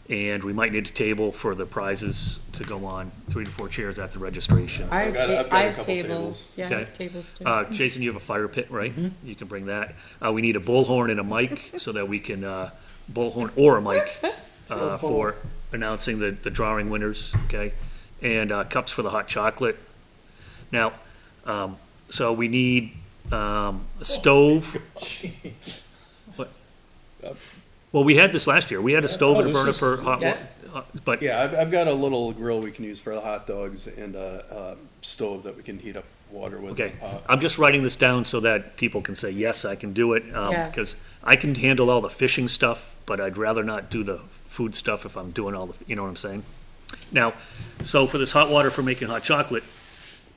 And we might need a table for the prizes to go on, 3 to 4 chairs at the registration. I I've got a have couple tables. tables. Yeah, I Okay. have tables too. Jason, you have a fire pit, right? You can bring that. We need a bullhorn and a mic so that we can, bullhorn or a mic, for announcing the drawing winners, okay? And, cups for the hot chocolate. Now, so we need, a stove. What? Well, we had this last year. We had a stove and a this burner is- for hot, Yeah. but, Yeah, I've got a little grill we can use for the hot dogs and a stove that we can heat up water with. okay. I'm just writing this down so that people can say, yes, I can do it. Yeah. Because I can handle all the fishing stuff, but I'd rather not do the food stuff if I'm doing all the, you know what I'm saying? Now, so for this hot water for making hot chocolate,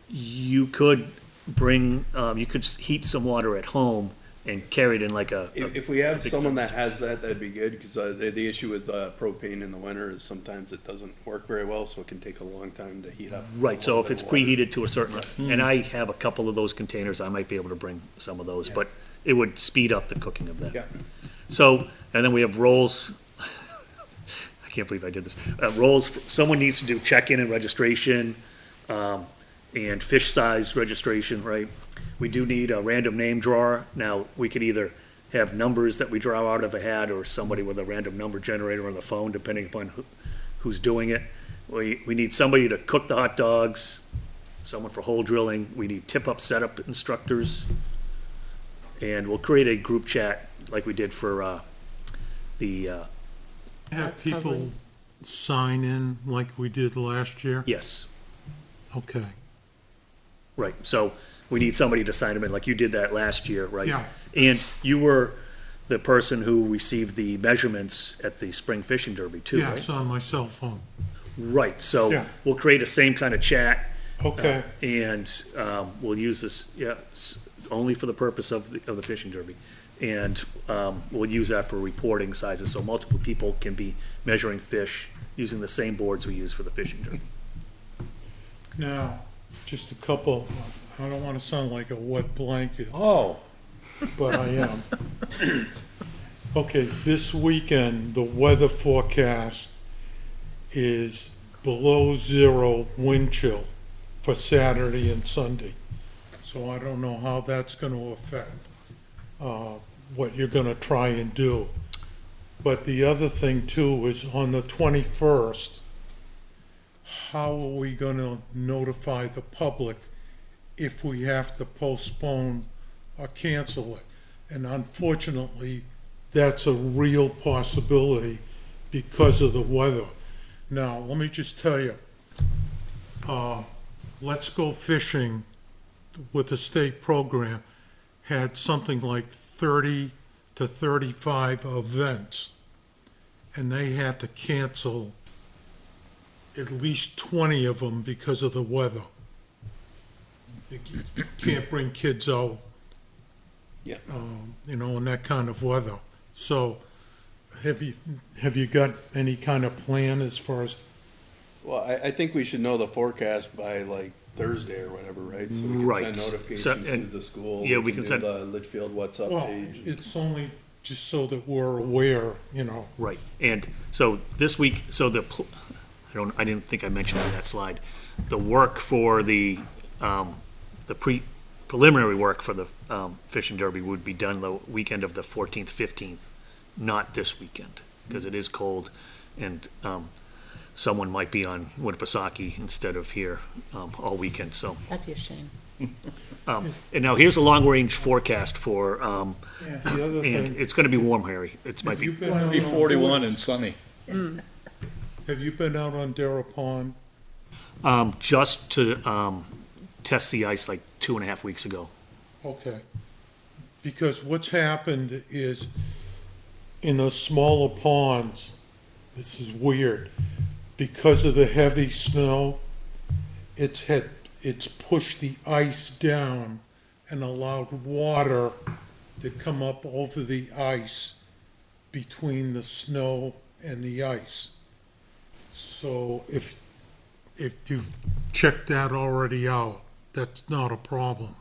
you could bring, you could heat some water at home and carry it in like a. If we have big someone thermos. that has that, that'd be good, because the issue with propane in the winter is sometimes it doesn't work very well, so it can take a long time to heat up. Right, so a if little it's bit of water. preheated to a certain, and I have a couple of those containers, I might be able to bring some of those, but it would speed up the cooking of that. Yeah, So, and then we have rolls. I can't believe I did this. Rolls, someone needs to do check-in and registration, and fish size registration, right? We do need a random name drawer. Now, we could either have numbers that we draw out of a hat or somebody with a random number generator on the phone, depending upon who's doing it. We need somebody to cook the hot dogs, someone for hole drilling. We need tip-up setup instructors. And we'll create a group chat like we did for, the, Have That's people probably- sign in like we did last year? yes. Okay, Right, so we need somebody to sign them in, like you did that last year, right? yeah, And you were the person who received the measurements at the spring fishing derby too, yeah, right? it's on my cell phone. Right, so Yeah. we'll create the same kind of chat, Okay, and, we'll use this, only for the purpose of the fishing derby. And, we'll use that for reporting sizes, so multiple people can be measuring fish using the same boards we use for the fishing derby. now, just a couple, I don't want to sound like a wet blanket, Oh, but I am. Okay, this weekend, the weather forecast is below 0 wind chill for Saturday and Sunday. So I don't know how that's going to affect what you're going to try and do. But the other thing too is on the 21st, how are we going to notify the public if we have to postpone or cancel it? And unfortunately, that's a real possibility because of the weather. Now, let me just tell you, Let's Go Fishing with the state program had something like 30 to 35 events, and they had to cancel at least 20 of them because of the weather. You can't bring kids out. Yeah. You know, in that kind of weather. So, have you got any kind of plan as far as, Well, I think we should know the forecast by like Thursday or whatever, right? So we Right. can send So- notifications to and- the school. yeah, we can do send- the Litchfield What's Up well, page. it's only just so that we're aware, you know. Right, and so this week, so I didn't think I mentioned on that slide, the work for the preliminary work for the fishing derby would be done the weekend of the 14th, 15th, not this weekend, because it is cold, and someone might be on Winnipesaukee instead of here all weekend, so. That'd be a shame. And now here's a long-range forecast for, The other and thing, it's gonna be warm, Harry. It might have you be, been out Be on 41 and Forks? sunny. Have you been out on Darrell Pond? just to test the ice like 2.5 weeks ago. Okay. Because what's happened is in the smaller ponds, this is weird, because of the heavy snow, it's pushed the ice down and allowed water to come up over the ice between the snow and the ice. So if you've checked that already out, that's not a problem.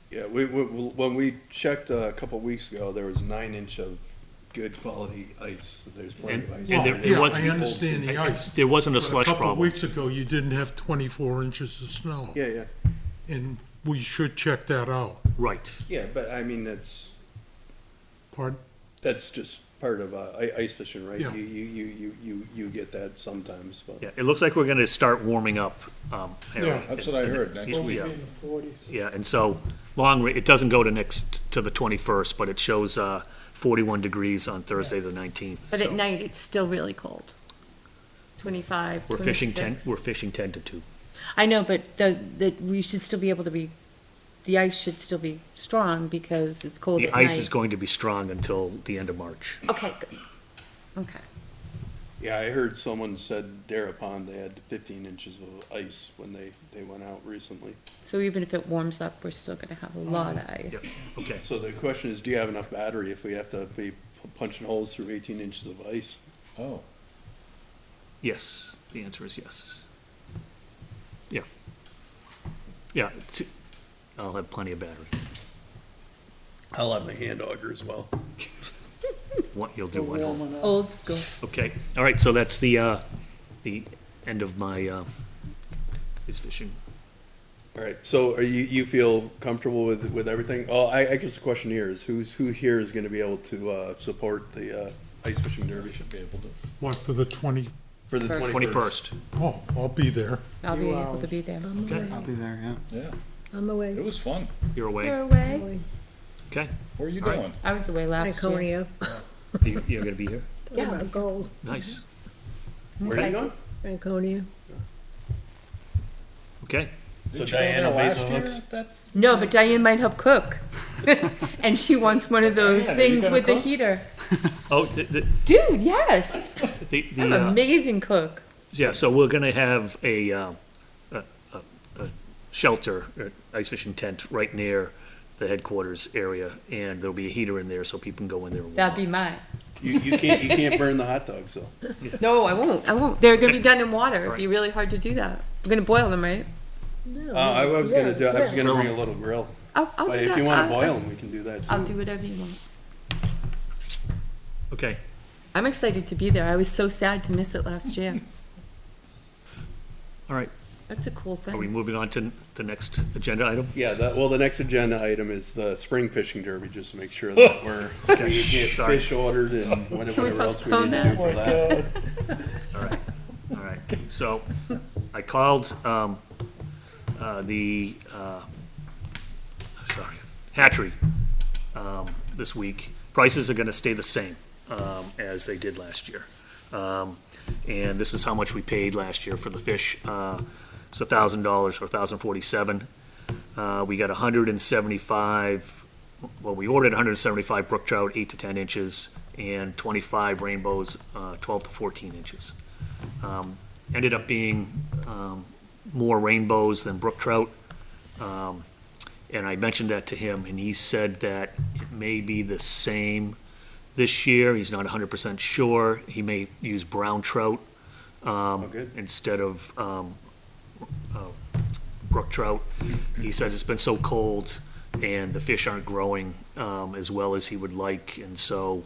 Yeah, when we checked a couple of weeks ago, there was 9 inch of good quality ice. So there's plenty of ice. And there- Well, there yeah, wasn't- I understand the ice. There wasn't a But slush a couple of problem. weeks ago, you didn't have 24 inches of snow. Yeah, yeah, And we should check that out. Right. yeah. But I mean, that's Pardon? just part of ice fishing, right? Yeah. You get that sometimes, but Yeah, it looks like we're gonna start warming up, Harry. Yeah. That's what I heard, next Yeah, week. yeah. In the 40s. Yeah, and so, it doesn't go to the 21st, but it shows 41 degrees on Thursday, the 19th. But at so night, it's still really cold. 25, We're fishing 10 26. to 2. I know, but we should still be able to be, the ice should still be strong because it's cold The at ice is night. going to be strong until the end of March. Okay, good. Okay. yeah, I heard someone said Darrah Pond, they had 15 inches of ice when they went out recently. So even if it warms up, we're still gonna have a lot of Yep, ice. okay. So the question is, do you have enough battery if we have to be punching holes through 18 inches of ice? Oh, Yes, the answer is yes. Yeah. Yeah, I'll have plenty of battery. I'll have my hand auger as well. What, you'll The do one hole. warming up. Old school. Okay, all right, so that's the end of my ice fishing. All right, so are you feel comfortable with everything? Oh, I guess the question here is, who here is gonna be able to support the ice fishing derby should be able to. What, for the 20, for the 21st? 21st. oh, I'll be there. I'll be 2 able to hours. be there. I'm Okay. I'll away. be there, yeah. Yeah, I'm away. it was fun. You're away, You're away? Away. okay? Where are you All right. going? I was away last year. Franconia. You're gonna be here? Talking Yeah. about gold. Nice, Where are you going? Franconia. okay. So Did you go there Diana made last the year hooks? at that? No, but Diane might help cook. And she wants one of those Diana, you things gonna with the cook? heater. Oh, Dude, yes. I'm the, an amazing cook. yeah, so we're gonna have a shelter, ice fishing tent right near the headquarters area, and there'll be a heater in there so people can go in there and warm That'd up. be mine. You can't burn the hot dogs though. No, I won't. They're gonna be done in water. It'd Alright. be really hard to do that. We're gonna boil them, right? I was gonna bring a little grill. I'll do But that. if you wanna I'll- boil them, we can do that too. I'll do whatever you want. Okay, I'm excited to be there. I was so sad to miss it last year. all right, That's a cool are we thing. moving on to the next agenda item? Yeah, the next agenda item is the spring fishing derby, just to make sure that we get Sorry. fish ordered and we whatever else we postpone need to do for that? that. All right, so I called, hatchery, this week. Prices are gonna stay the same, as they did last year. And this is how much we paid last year for the fish. It's $1,000 or $1,047. We got 175, well, we ordered 175 brook trout, 8 to 10 inches, and 25 rainbows, 12 to 14 inches. Ended up being more rainbows than brook trout. And I mentioned that to him, and he said that it may be the same this year. He's not 100% sure. He may use brown trout good. instead of brook trout. He says it's been so cold and the fish aren't growing as well as he would like, and so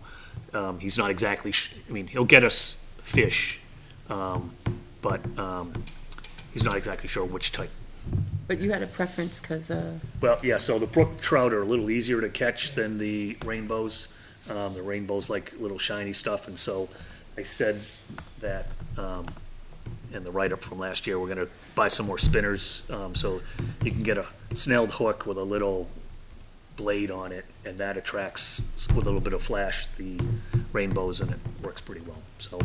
he's not exactly. I mean, he'll get us fish, but he's not exactly sure which type. But you had a preference, cause, Well, yeah, so the brook trout are a little easier to catch than the rainbows. The rainbows like little shiny stuff, and so I said that, in the write-up from last year, we're gonna buy some more spinners, so you can get a snelled hook with a little blade on it, and that attracts with a little bit of flash the rainbows, and it works pretty well. So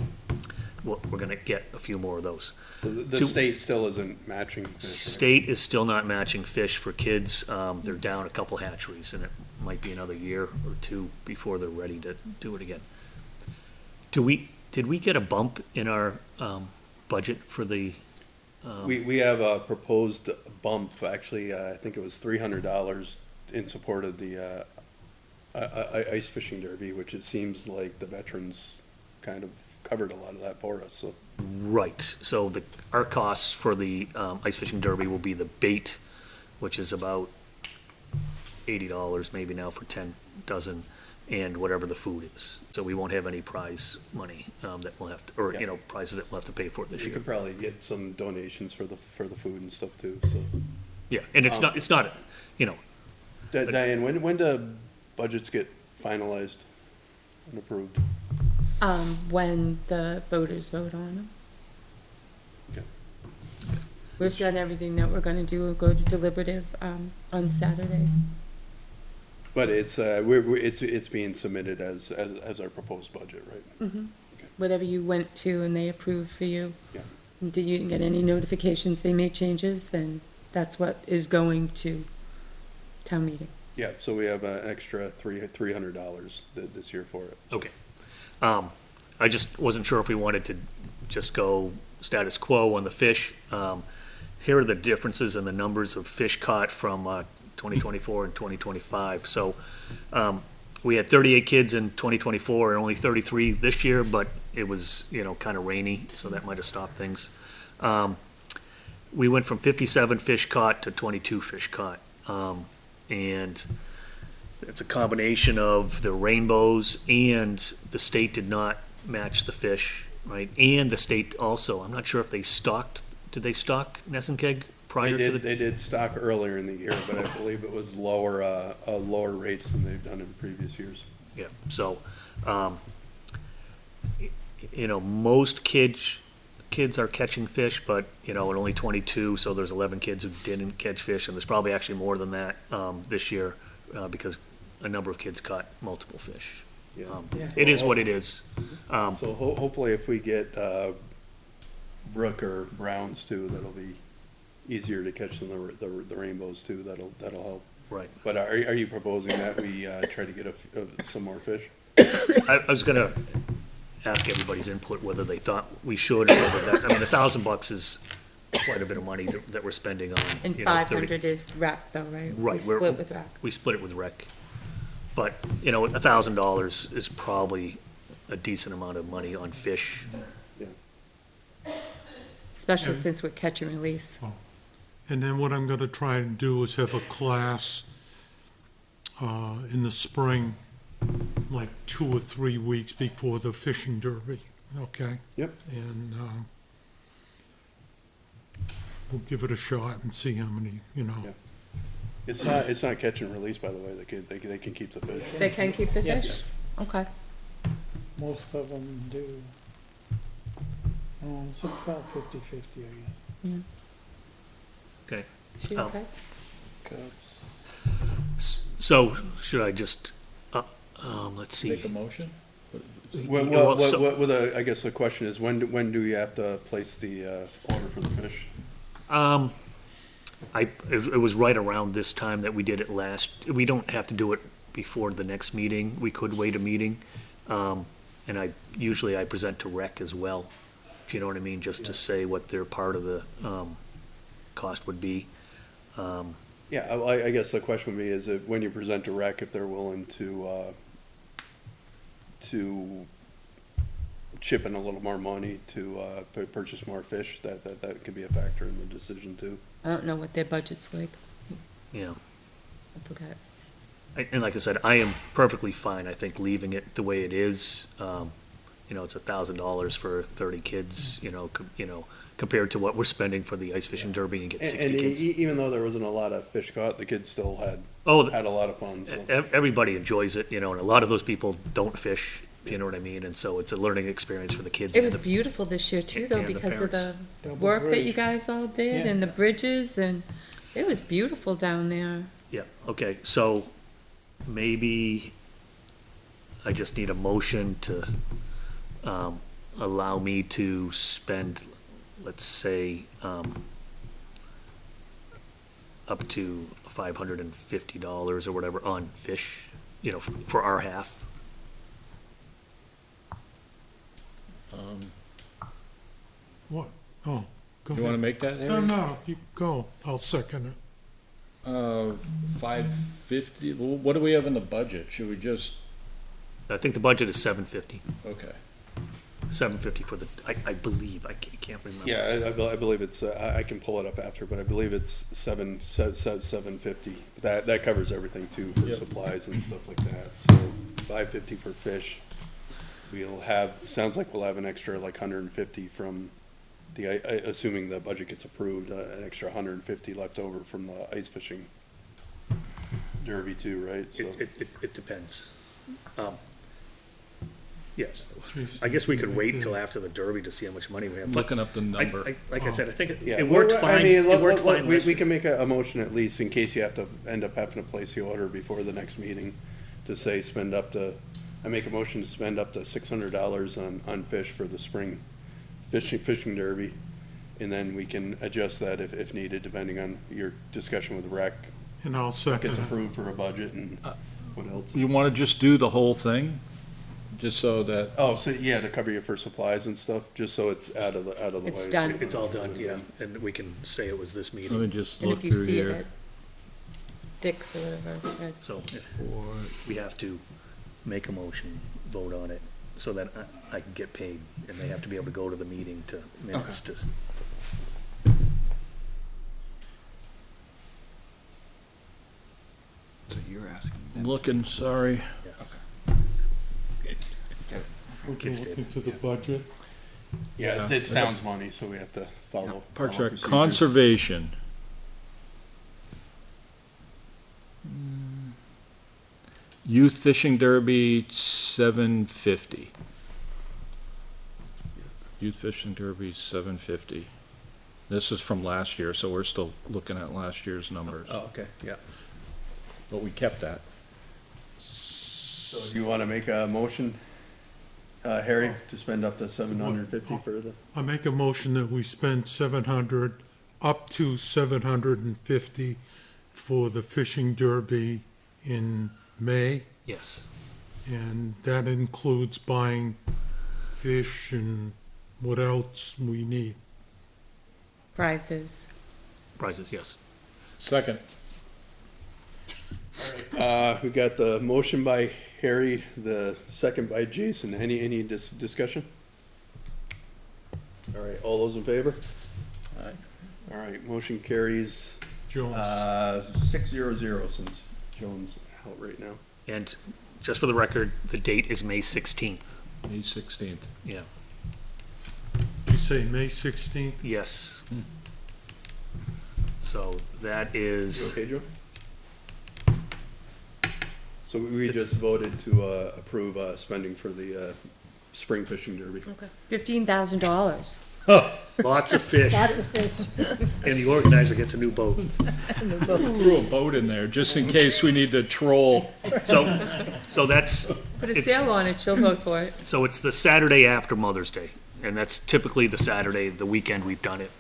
we're gonna get a few more of those. So the Do- state still isn't matching this, right? State is still not matching fish for kids. They're down a couple hatcheries, and it might be another year or two before they're ready to do it again. Did we get a bump in our budget for the? We have a proposed bump, actually, I think it was $300 in support of the ice fishing derby, which it seems like the veterans kind of covered a lot of that for us, so. Right, so our costs for the ice fishing derby will be the bait, which is about $80 maybe now for 10 dozen, and whatever the food is. So we won't have any prize money that we'll have to, or, Yeah. prizes that we'll have to pay for this You year. could probably get some donations for the food and stuff too, so. Yeah, and it's not, Diane, when do budgets get finalized and approved? when the voters vote on them. Okay. We've done everything that we're gonna do, we'll go to deliberative, on Saturday. But it's, it's being submitted as our proposed budget, right? Whatever you went to and they approved for you. Yeah. And did you get any notifications they made changes, then that's what is going to town meeting. Yeah, so we have an extra $300 this year for it. okay. I just wasn't sure if we wanted to just go status quo on the fish. Here are the differences in the numbers of fish caught from 2024 and 2025. So we had 38 kids in 2024 and only 33 this year, but it was, kind of rainy, so that might have stopped things. We went from 57 fish caught to 22 fish caught. And it's a combination of the rainbows, and the state did not match the fish, right? And the state also, I'm not sure if they did they stock Nessenkeg prior to the? They did stock earlier in the year, but I believe it was lower rates than they've done in previous years. Yeah, so, most kids are catching fish, but, at only 22, so there's 11 kids who didn't catch fish, and there's probably actually more than that this year, because a number of kids caught multiple fish. Yeah. It is what it is. So hopefully if we get brook or browns too, that'll be easier to catch than the rainbows too, that'll help. Right. But are you proposing that we try to get some more fish? I was gonna ask everybody's input whether they thought we should, or whether that, $1,000 is quite a bit of money that we're spending on. And 30 500 is rec though, right? We Right, split with rec. We split it with rec. But, $1,000 is probably a decent amount of money on fish. Especially since we're catch and release. And then what I'm gonna try and do is have a class in the spring, like 2 or 3 weeks before the fishing derby, okay? Yep. And we'll give it a shot and see how many, Yeah. It's not catch and release, by the way, they can keep the fish. They can keep the Yes. fish? Okay. Most of them do. It's about 50-50, I guess. Okay. She Oh. okay? So, should I just, let's see. Make a motion? I guess the question is, when do you have to place the order for the fish? It was right around this time that we did it last. We don't have to do it before the next meeting. We could wait a meeting. And usually I present to rec as well, if you know what I mean, just to say what their part of the, cost would be. Yeah, I guess the question would be is if, when you present to rec, if they're willing to chip in a little more money to purchase more fish, that could be a factor in the decision too. I don't know what their budget's like. Yeah. I forgot. And like I said, I am perfectly fine, I think, leaving it the way it is. you know, it's $1,000 for 30 kids, compared to what we're spending for the ice fishing derby and get 60 And kids. even though there wasn't a lot of fish caught, the kids still Oh, had a lot of fun, so. everybody enjoys it, and a lot of those people don't fish, you know what I mean? And so it's a learning experience for the kids. It and was the- beautiful this year too, though, and the because of the Double work that you bridge. guys all did Yeah. and the bridges, and it was beautiful down there. Yeah, okay, so maybe I just need a motion to allow me to spend, let's say, up to $550 or whatever on fish, for our half. What? Oh, go You wanna ahead. make that, No, Harry? no, you go. I'll second it. 550, what do we have in the budget? Should we just, I think the budget is $750. okay. $750 for the, I believe, I can't remember. Yeah, I believe it's, I can pull it up after, but I believe it's 750. That covers everything too, for Yep. supplies and stuff like that. So 550 for fish. We'll have, sounds like we'll have an extra like 150 from assuming the budget gets approved, an extra 150 left over from the ice fishing derby too, right? So, It depends. Yes, Jason, I guess we could wait yeah. until after the derby to see how much money we have. I'm but looking up the I- number. Like I said, I think yeah. it worked Well, fine, I mean, it worked fine we last year. can make a motion at least in case you have to end up having to place the order before the next meeting to say spend up to, I make a motion to spend up to $600 on fish for the spring fishing derby. And then we can adjust that if needed, depending on your discussion with rec, And I'll second gets it. approved for a budget and what else. You wanna just do the whole thing? Just so that, Oh, so yeah, to cover you for supplies and stuff, just so it's out of the way. It's done. It's all done, yeah, and we can say it was this let me meeting, just And look if you through see it here. at Dick's or whatever, so we have to make a motion, vote on it, so that I can get paid, and they have to be able to go to the meeting to minutes to. So you're asking. I'm looking, sorry. Yes. We're Kids looking did. to the budget. Yeah, it's town's money, so we have to follow. Parks follow Rec, procedures. conservation. Youth fishing derby, $750. Youth fishing derby, $750. This is from last year, so we're still looking at last year's numbers, Oh, okay, yeah. but we kept that. So do you want to make a motion, Harry, to spend up to 750 for the? I make a motion that we spend 700, up to 750 for the fishing derby in May, Yes, and that includes buying fish and what else we need. prizes. prizes, yes. Second, We got the motion by Harry, the second by Jason. Any discussion? All right, all those in favor? Aye. All right, motion carries, Jones, 600 since Jones out right now. And just for the record, the date is May 16th, May 16th. yeah, did you say May 16th? yes. So that You is, okay, Joe? So we It's- just voted to approve spending for the spring fishing derby. $15,000. lots of fish, Lots of fish. and the organizer gets a new boat. Threw a boat in there, just in case we need to troll. So that's, Put a It's- sale on it, she'll vote for it. so it's the Saturday after Mother's Day, and that's typically the Saturday, the weekend we've done it.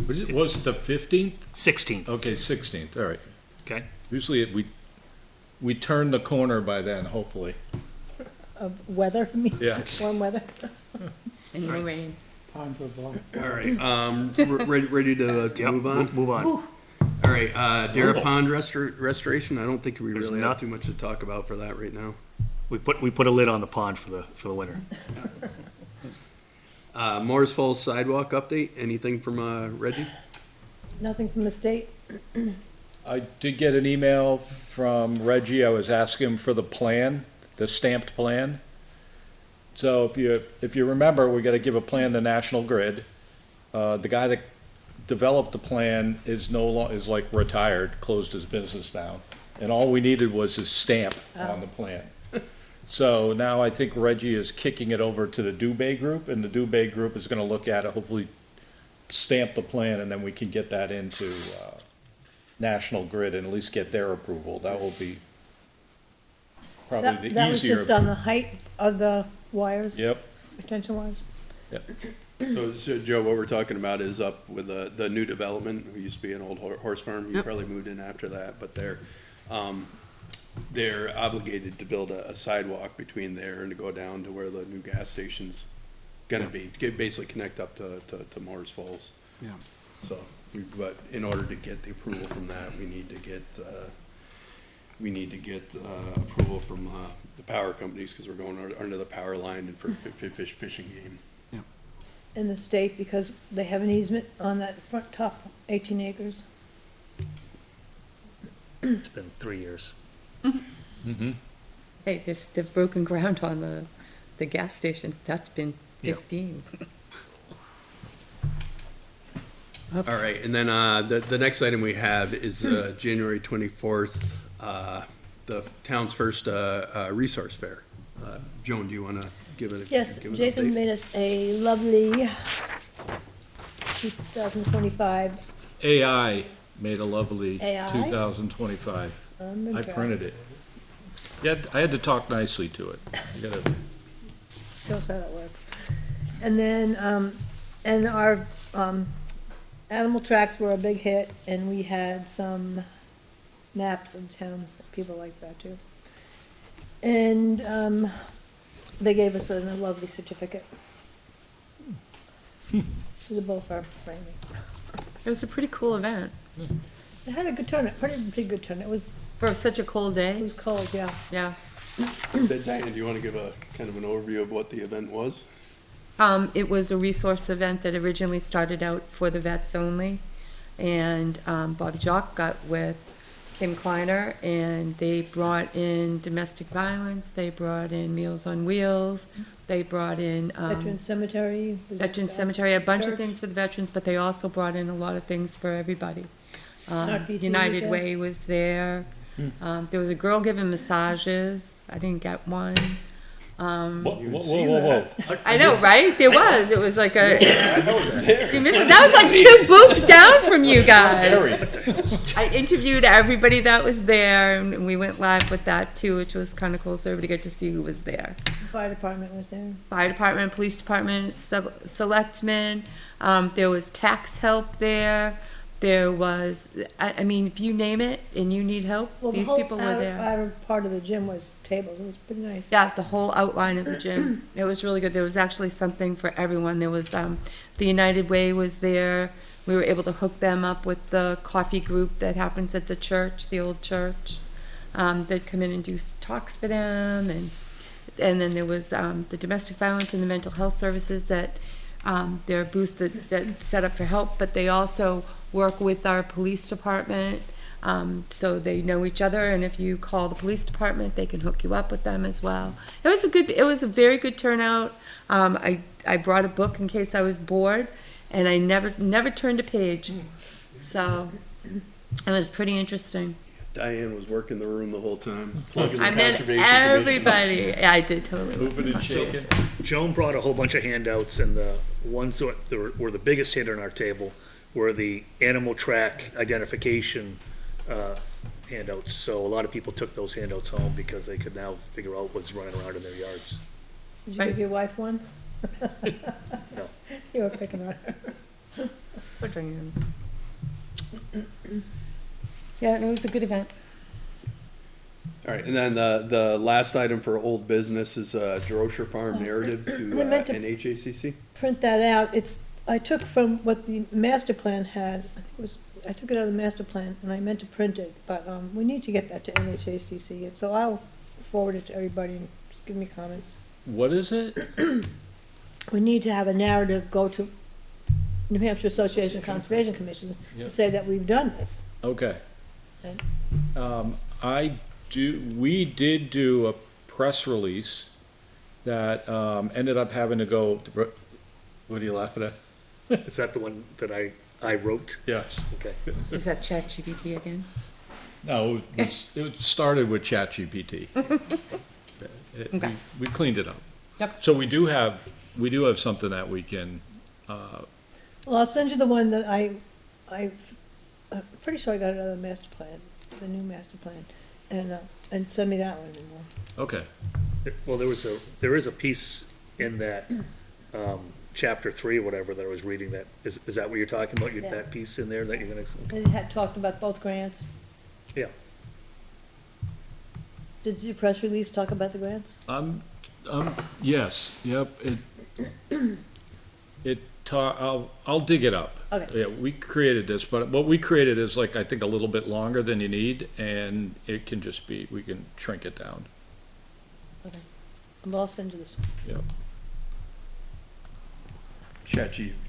Was it the 15th? 16th, Okay, 16th, all right. okay? Usually we turn the corner by then, hopefully. Of weather, Yeah. warm weather. And no rain. Time for block. All right, ready to Yep, move on? Move on. All right, Dara Pond restoration, I don't think we There's really have not- too much to talk about for that right now. We put a lid on the pond for the winter. Morris Falls sidewalk update, anything from Reggie? Nothing from the state? I did get an email from Reggie. I was asking him for the plan, the stamped plan. So if you remember, we gotta give a plan to National Grid. The guy that developed the plan is like retired, closed his business down. And all we needed was his stamp on the plan. So now I think Reggie is kicking it over to the Dubé Group, and the Dubé Group is gonna look at it, hopefully stamp the plan, and then we can get that into, National Grid and at least get their approval. That will be probably the easier. That was just on the height of the wires, Yep, retention wires? So Joe, what we're talking about is up with the new development, it used to be an old horse farm, you Yep. probably moved in after that, but they're obligated to build a sidewalk between there and to go down to where the new gas station's gonna be, basically connect up to Morris Falls. Yeah. So, but in order to get the approval from that, we need to get approval from the power companies, because we're going under the power line and for fishing game. In the state, because they have an easement on that front top 18 acres. It's been 3 years. Hey, they've broken ground on the gas station. That's been Yeah. 15. All right, and then the next item we have is January 24th, the town's first resource fair. Joan, do you want to give it? Yes, give an Jason update? made us a lovely 2025. AI made a lovely AI? 2025. I'm I impressed. printed it. Yeah, I had to talk nicely to it. You gotta- Show us how that works. And then, and our, animal tracks were a big hit, and we had some maps of town, people like that too. And, they gave us a lovely certificate. Suitable for framing. It was a pretty cool event It had a good turnout, pretty good turnout. It was for such a cold It day. was cold, yeah. Yeah. Diane, do you want to give a kind of an overview of what the event was? It was a resource event that originally started out for the vets only. And Bobby Jock got with Kim Kleiner, and they brought in domestic violence, they brought in Meals on Wheels, they brought in Veteran Cemetery. was next Veteran to us. Cemetery, a bunch of Church. things for the veterans, but they also brought in a lot of things for everybody. RPC was United there. Way was there. There was a girl giving massages. I didn't get one. Whoa. I know, right? There was. It was like a. You missed it. That was like 2 booths down from you guys. I interviewed everybody that was there, and we went live with that too, which was kind of cool. So everybody got to see who was there. Fire department was there. Fire department, police department, selectmen. There was tax help there. There was, I mean, if you name it and you need help, Well, the these whole people were there. outer part of the gym was tables. It was pretty nice. Yeah, the whole outline of the gym. It was really good. There was actually something for everyone. There was, the United Way was there. We were able to hook them up with the coffee group that happens at the church, the old church. They'd come in and do talks for them, and then there was, the domestic violence and the mental health services that, there are booths that set up for help, but they also work with our police department. So they know each other, and if you call the police department, they can hook you up with them as well. It was a very good turnout. I brought a book in case I was bored, and I never turned a page. So it was pretty interesting. Diane was working the room the whole time, plugging the I met conservation commission. everybody. Yeah, I did totally. Moving and shaking. Joan brought a whole bunch of handouts, and the ones that were the biggest hit on our table were the animal track identification handouts. So a lot of people took those handouts home because they could now figure out what's running around in their yards. Did you Right. give your wife one? No. You were picking on her. Yeah, it was a good event. All right, and then the last item for old business is Derosher Farm narrative to They meant to- NHACC. Print that out. I took from what the master plan had, I took it out of the master plan, and I meant to print it, but, we need to get that to NHACC, and so I'll forward it to everybody and just give me comments. What is it? We need to have a narrative go to New Hampshire Association of Conservation Commissions to Yep. say that we've done this. Okay. And- We did do a press release that, ended up having to go, what are you laughing at? Is that the one that I wrote? Yes. Okay. Is that ChatGPT again? No, it started with ChatGPT. Okay. We cleaned it up. Yep. So we do have something that we can, Well, I'll send you the one that I'm pretty sure I got it out of the master plan, the new master plan, and send me that one, and we'll. okay. Well, there is a piece in that, chapter 3 or whatever that I was reading that, is that what you're talking about? Yeah. That piece in there that you're gonna, And it had talked about both grants. yeah. Did your press release talk about the grants? Yes, yep, I'll dig it up. Okay. Yeah, we created this, but what we created is like, I think a little bit longer than you need, and it can just be, we can shrink it down. Okay. Well, I'll send you this one. Yep.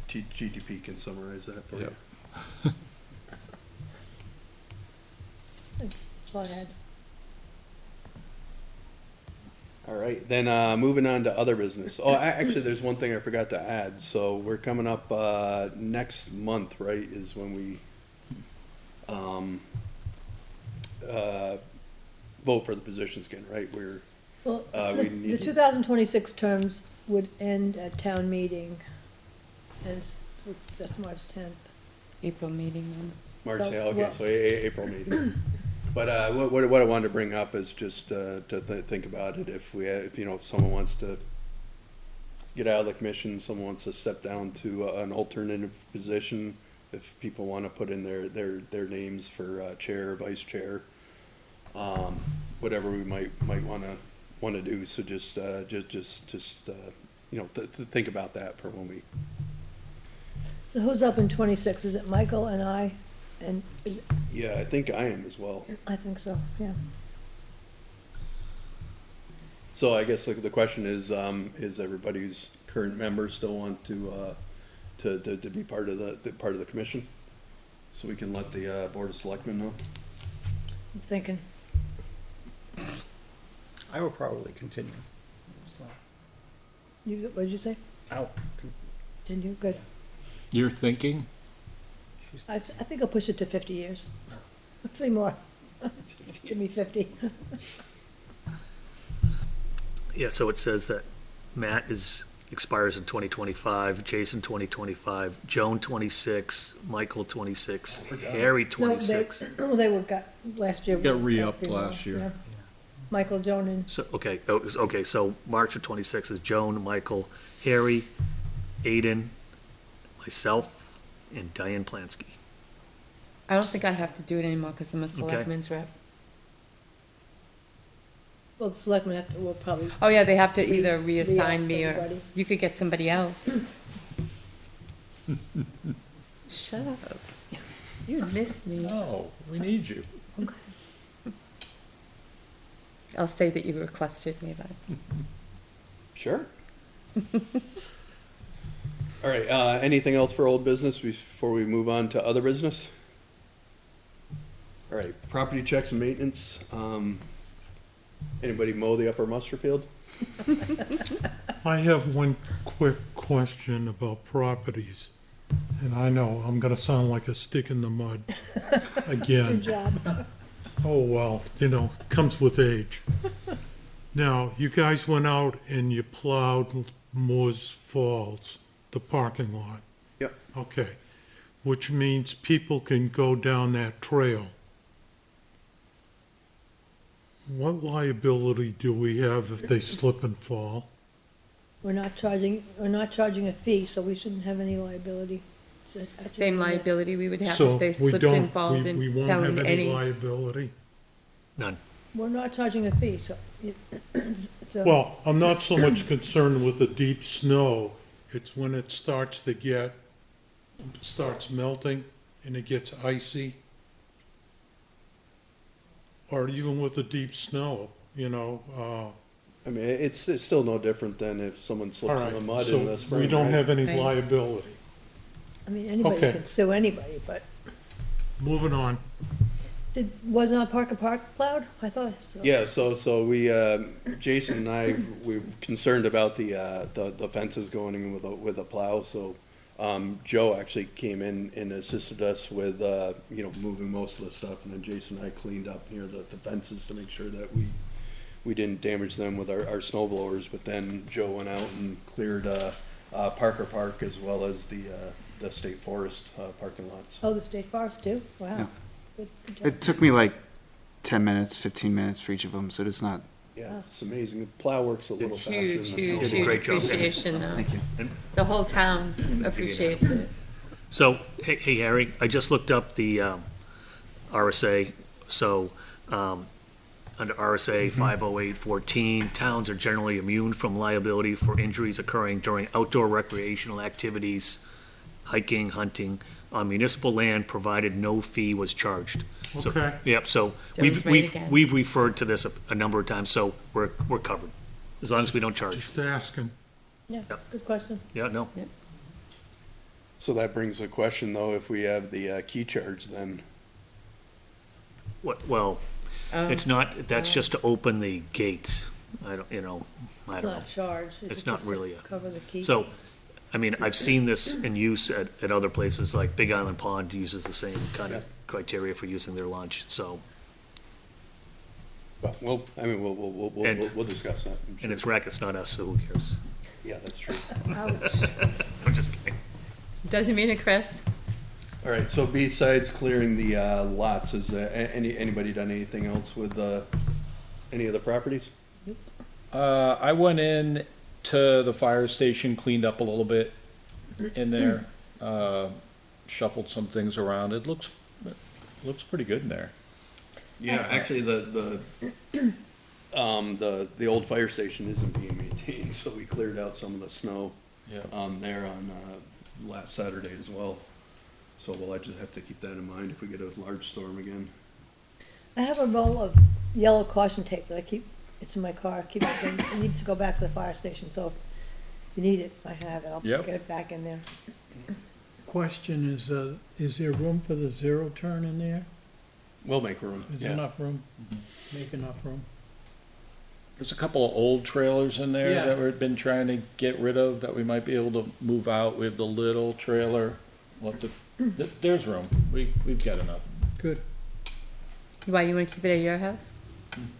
GDP can summarize that for you. Yep. That's all I had. All right, then, moving on to other business. Oh, actually, there's one thing I forgot to add. So we're coming up, next month, right, is when we, vote for the positions again, right? Well, we the need to- 2026 terms would end at town meeting, and that's March 10th. April meeting then. March, So, yeah, okay, well- so April meeting. But, what I wanted to bring up is just, to think about it, if someone wants to get out of the commission, someone wants to step down to an alternative position, if people want to put in their names for, chair, vice chair, whatever we might want to do, so just think about that for when we, So who's up in 26? Is it Michael and I? And yeah, I think I am as well. I think so, yeah. So I guess the question is everybody's current members still want to be part of the commission? So we can let the, Board of Selectmen know? I'm thinking. I will probably continue, so. What did you say? I'll, Didn't you? Good. You're thinking? I think I'll push it to 50 years. 3 more. Give me 50. Yeah, so it says that Matt expires in 2025, Jason 2025, Joan 26, Michael 26, Harry 26. No, they were last year. Got re-upped 3 more, last year. yeah. Michael, Joan, and So, okay, so March of 26 is Joan, Michael, Harry, Aiden, myself, and Diane Plansky. I don't think I have to do it anymore because I'm a selectman's rep. well, the selectmen will probably. Oh, yeah, they have to either Re-up reassign me or everybody. you could get somebody else. Shut up. You miss me. No, we need you. I'll say that you requested me then. Sure. All right, anything else for old business before we move on to other business? All right, property checks and maintenance. Anybody mow the upper Musterfield? I have one quick question about properties, and I know I'm gonna sound like a stick in the mud again. Good job. Oh, well, comes with age. Now, you guys went out and you plowed Moores Falls, the parking lot. Yep. Okay, which means people can go down that trail. What liability do we have if they slip and fall? We're not charging a fee, so we shouldn't have any liability. It's actually Same nice. liability we would have So if they we slipped don't, and fall we and won't fell have in any any. liability? None. We're not charging a fee, so. so- Well, I'm not so much concerned with the deep snow. It's when it starts melting and it gets icy. Or even with the deep snow, I mean, it's still no different than if someone all slips in the right, mud in the so spring. we don't right? have any Right. liability. I mean, anybody Okay. can sue anybody, but Moving on. Was not Parker Park plowed? I thought so. Yeah, so we, Jason and I, we were concerned about the fences going in with a plow, so, Joe actually came in and assisted us with, moving most of the stuff, and then Jason and I cleaned up, the fences to make sure that we didn't damage them with our snow blowers, but then Joe went out and cleared, Parker Park as well as the state forest, parking lots. Oh, the state forest too? Wow. Yeah. Good job. It took me like 10 minutes, 15 minutes for each of them, so it's not. Yeah, it's amazing. The plow works a little faster than the Huge, snow huge, blower. did a great huge job. appreciation though. Thank you. The whole town appreciates it. So, hey, Harry, I just looked up the RSA. So, under RSA 50814, towns are generally immune from liability for injuries occurring during outdoor recreational activities, hiking, hunting, on municipal land, provided no fee was charged. So- Okay. Yep, so Jones right again. we've referred to this a number of times, so we're covered, as long as we don't charge. Just asking. Yeah, that's a good question. Yeah, no, So that brings a question though, if we have the key charge, then well, Um, it's not, that's just to open the gate. I don't know. It's not a charge. It's not really a- Cover the key. So, I mean, I've seen this in use at other places, like Big Island Pond uses the same kind of criteria for using their launch, so, Well, we'll discuss that. I'm and sure. it's rec, it's not us, so who cares? Yeah, that's true. Ouch. I'm just kidding. Doesn't mean it, Chris. All right, so besides clearing the lots, is anybody done anything else with any of the properties? I went in to the fire station, cleaned up a little bit in there, shuffled some things around. It looks pretty good in there. Yeah, actually, the old fire station isn't being maintained, so we cleared out some of the snow Yeah. there on last Saturday as well. So we'll just have to keep that in mind if we get a large storm again. I have a roll of yellow caution tape that it's in my car. I keep it, it needs to go back to the fire station, so if you need it, I have it. I'll Yep. get it back in there. Question is there room for the zero turn in there? We'll make room. Is Yeah. enough room? Make enough room? There's a couple of old trailers in there Yeah. that we've been trying to get rid of that we might be able to move out. We have the little trailer. There's room. We've got enough. Good. Why, you wanna keep it at your house?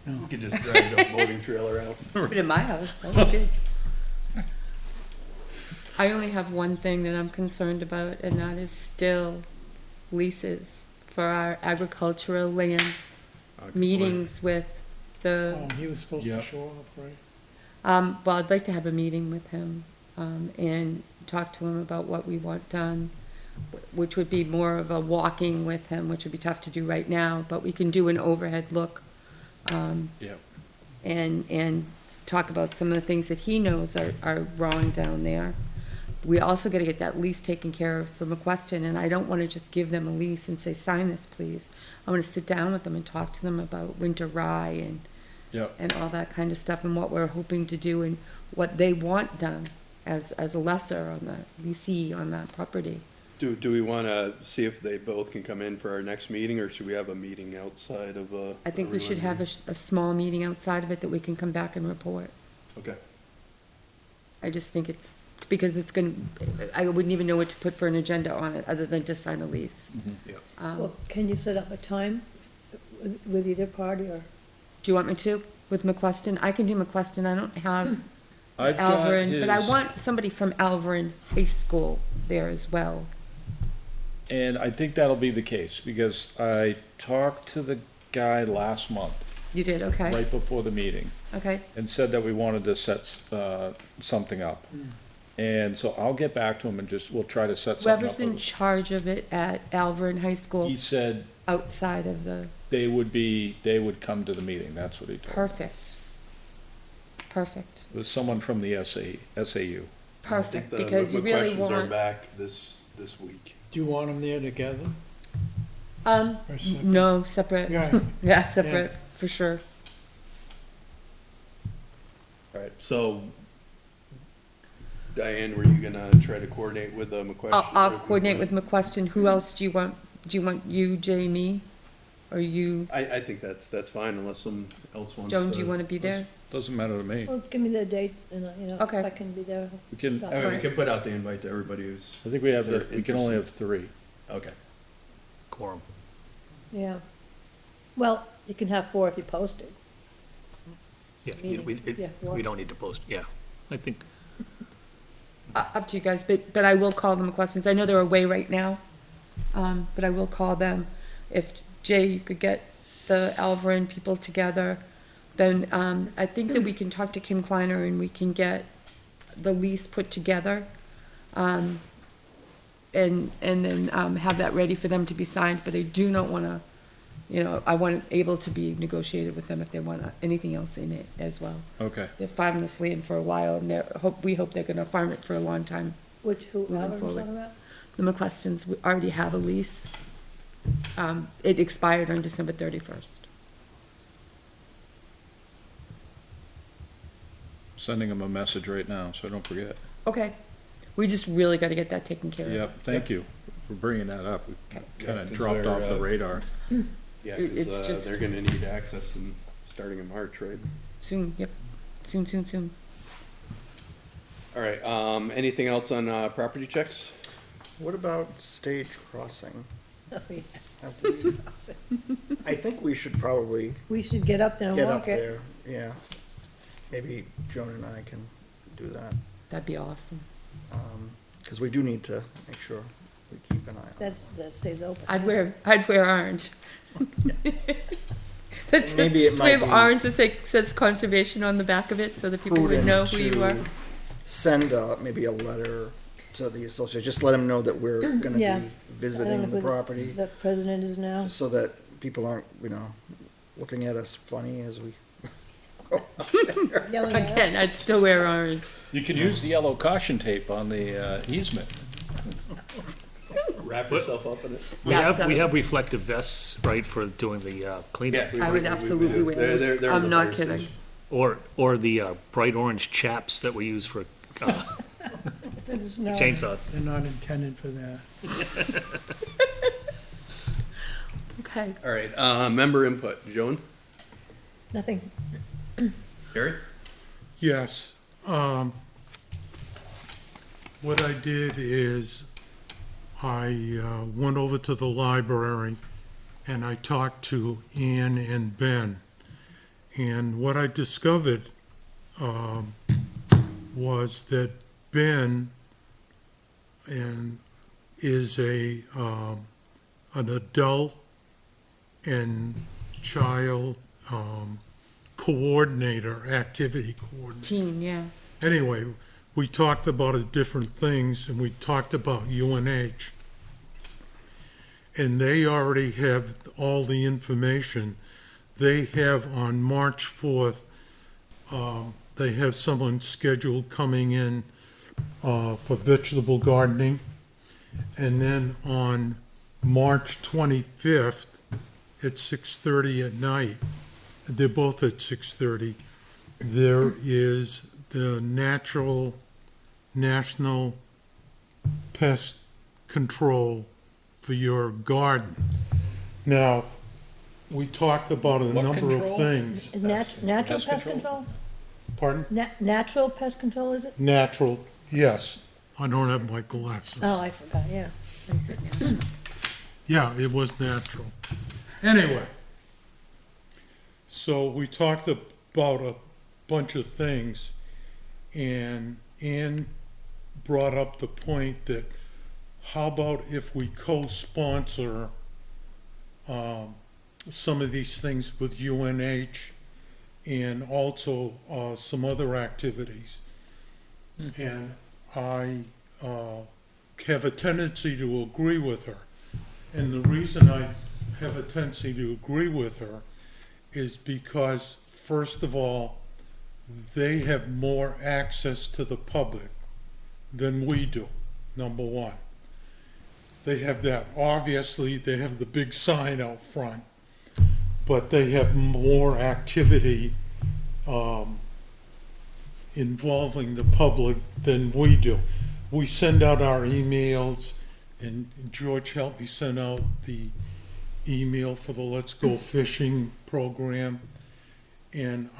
You could just drag the loading trailer out. Put it in my house, that would be good. I only have one thing that I'm concerned about, and that is still leases for our agricultural land, meetings with the, Oh, he was supposed Yeah. to show up, right? well, I'd like to have a meeting with him, and talk to him about what we want done, which would be more of a walking with him, which would be tough to do right now, but we can do an overhead look. Yep. And talk about some of the things that he knows are wrong down there. We also gotta get that lease taken care of for McQuestion, and I don't wanna just give them a lease and say, sign this, please. I wanna sit down with them and talk to them about winter rye Yep. and all that kind of stuff, and what we're hoping to do, and what they want done as a lesser on the leasee on that property. Do we want to see if they both can come in for our next meeting, or should we have a meeting outside of I think we should have a small meeting outside of it that we can come back and report. Okay. I just think it's, because it's gonna, I wouldn't even know what to put for an agenda on it, other than to sign a lease. Yeah. Well, can you set up a time with either party, or? Do you want me to, with McQuestion? I can do McQuestion, I don't have I've got Alverin, but I his- want somebody from Alverin High School there as well. And I think that'll be the case, because I talked to the guy last month, You did, okay, right before the meeting, okay. and said that we wanted to set something up. And so I'll get back to him and we'll try to set something Whoever's in up. charge of it at Alverin High School, He said outside of the, they would come to the meeting, that's what he told me. perfect. Perfect, It was someone from the SAU. perfect, The because you really questions are want, back this week. Do you want them there together? or separate? no, separate. Yeah. Yeah, separate, for sure. All right, so Diane, were you gonna try to coordinate with McQuestion? I'll coordinate with McQuestion. Who else do you want? Do you want you, Jamie? Or you, I think that's fine unless someone else wants to. Joan, do you want to be there? Doesn't matter to me. Well, give me the date, and, Okay. if I can be there. We can, stop I mean, we by. can put out the invite to everybody who's, I think we have, They're we can only have three. okay. Quorum. Yeah. Well, you can have 4 if you post it. Yeah, Meeting. Yeah, we don't need to post, yeah. I think, Up to you guys, but I will call the McQuestons. I know they're away right now, but I will call them. If Jay, you could get the Alverin people together, then I think that we can talk to Kim Kleiner and we can get the lease put together. And then have that ready for them to be signed, but I do not want to, I want it able to be negotiated with them if they want anything else in it as well. Okay. They're farming this land for a while, and we hope they're gonna farm it for a long time. Who, Moving Albert was forward. talking about? The McQuestons already have a lease. It expired on December 31st. Sending them a message right now, so I don't forget. Okay, we just really gotta get that taken care of. Yep, thank you for bringing that up. We Okay. kind Yeah, of 'cause dropped they're, off the radar. Yeah, It's because just- they're gonna need access starting in March, right? Soon, yep, soon. All right, anything else on property checks? What about stage crossing? Oh, yeah. Have we- I think we should probably We should get up there and get walk up it. there, yeah. Maybe Joan and I can do that, That'd be awesome. because we do need to make sure we keep an eye on it. That stays open. I'd wear orange. That's Maybe it we might have be orange that says conservation on the back of it, so that people would know who you are. prudent to Send maybe a letter to the association, just let them know that we're gonna Yeah. be I don't know visiting who the property, The president is now. so that people aren't, looking at us funny as we. Yelling at us. Again, I'd still wear orange. You can use the yellow caution tape on the easement. Wrap yourself up in it. we Yeah, have, so- we have reflective vests, right, for doing the cleanup. Yeah, I would absolutely wear them. They're I'm the not fire kidding. station. Or the bright orange chaps that we use for There's no- chainsaw. They're not intended for that. Okay. All right, member input, Joan, Nothing. Gary? Yes, what I did is I went over to the library and I talked to Ann and Ben. And what I discovered was that Ben is an adult and child coordinator, activity coordinator. Teen, yeah. Anyway, we talked about different things, and we talked about UNH. And they already have all the information. They have on March 4th, they have someone scheduled coming in for vegetable gardening. And then on March 25th at 6:30 at night, they're both at 6:30, there is the National Pest Control for your garden. Now, we talked about a What number of control? things. Natural Pest pest control? control? Pardon? Natural pest control, is it? Natural, yes. I don't have my glasses. Oh, I forgot, yeah. Yeah, it was natural. Anyway, so we talked about a bunch of things, and Ann brought up the point that how about if we co-sponsor some of these things with UNH and also some other activities. And I have a tendency to agree with her. And the reason I have a tendency to agree with her is because, first of all, they have more access to the public than we do, number one. They have that, obviously, they have the big sign out front, but they have more activity involving the public than we do. We send out our emails, and George helped me send out the email for the Let's Go Fishing program, and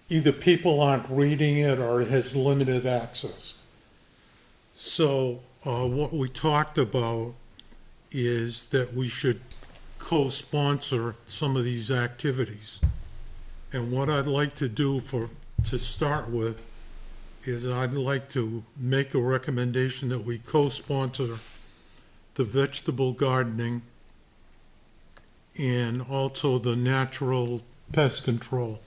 either people aren't reading it or it has limited access. So, what we talked about is that we should co-sponsor some of these activities. And what I'd like to do to start with is I'd like to make a recommendation that we co-sponsor the vegetable gardening and also the natural pest control.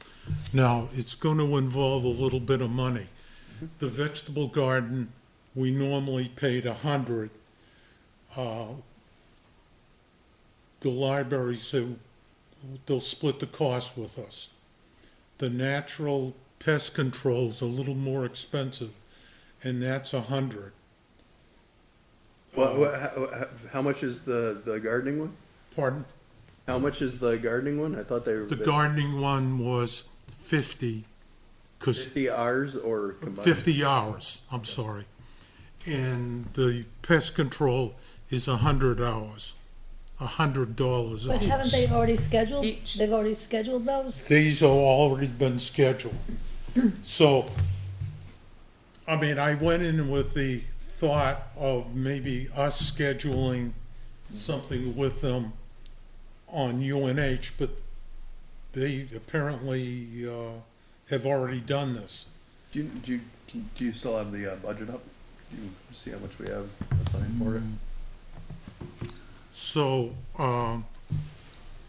Now, it's going to involve a little bit of money. The vegetable garden, we normally paid $100. The library said they'll split the cost with us. The natural pest control is a little more expensive, and that's $100. Well, how much is the gardening one? Pardon? How much is the gardening one? I thought they were. The gardening one was 50, 'cause 50 hours or combined? 50 hours, I'm sorry. And the pest control is 100 hours, $100 But haven't each. they already scheduled? Each. They've already scheduled those? These have already been scheduled. So, I mean, I went in with the thought of maybe us scheduling something with them on UNH, but they apparently have already done this. Do you still have the budget up? Do you see how much we have assigned for it? So,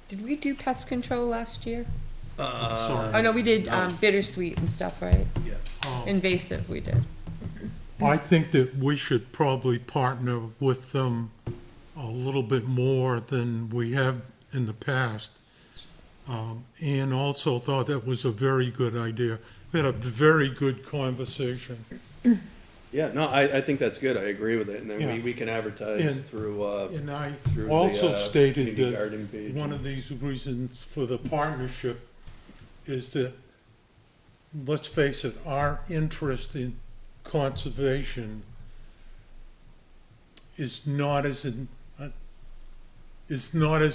Did we do pest control last year? sorry. Oh, no, we did no. bittersweet and stuff, right? Yeah. Invasive, we did. I think that we should probably partner with them a little bit more than we have in the past. And also thought that was a very good idea. We had a very good conversation. Yeah, no, I think that's good. I agree with it. And then Yeah. we can advertise And- through, And I through also the stated community that gardening page. one of these reasons for the partnership is that, let's face it, our interest in conservation is not as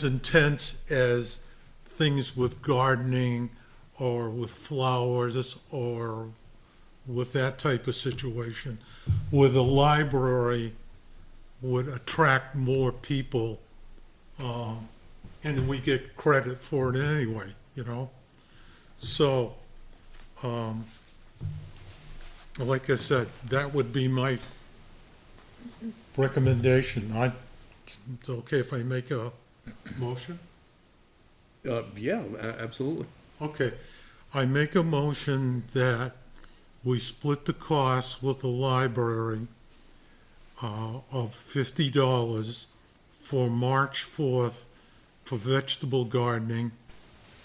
intense as things with gardening or with flowers or with that type of situation, where the library would attract more people, and we get credit for it anyway, you know? So, like I said, that would be my recommendation. It's okay if I make a motion? Yeah, absolutely. Okay, I make a motion that we split the cost with the library of $50 for March 4th for vegetable gardening,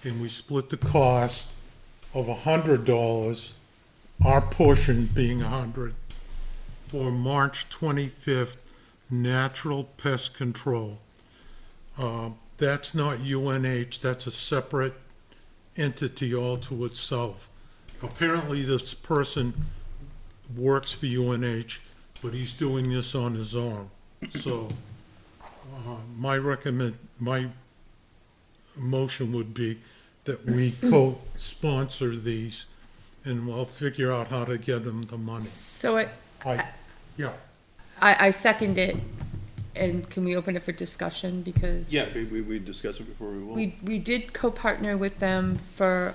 and we split the cost of $100, our portion being $100, for March 25th, natural pest control. That's not UNH, that's a separate entity all to itself. Apparently, this person works for UNH, but he's doing this on his own. So, my motion would be that we co-sponsor these, and we'll figure out how to get them the money. So Yeah, I second it, and can we open it for discussion, because Yeah, we discussed it before we will. we did co-partner with them for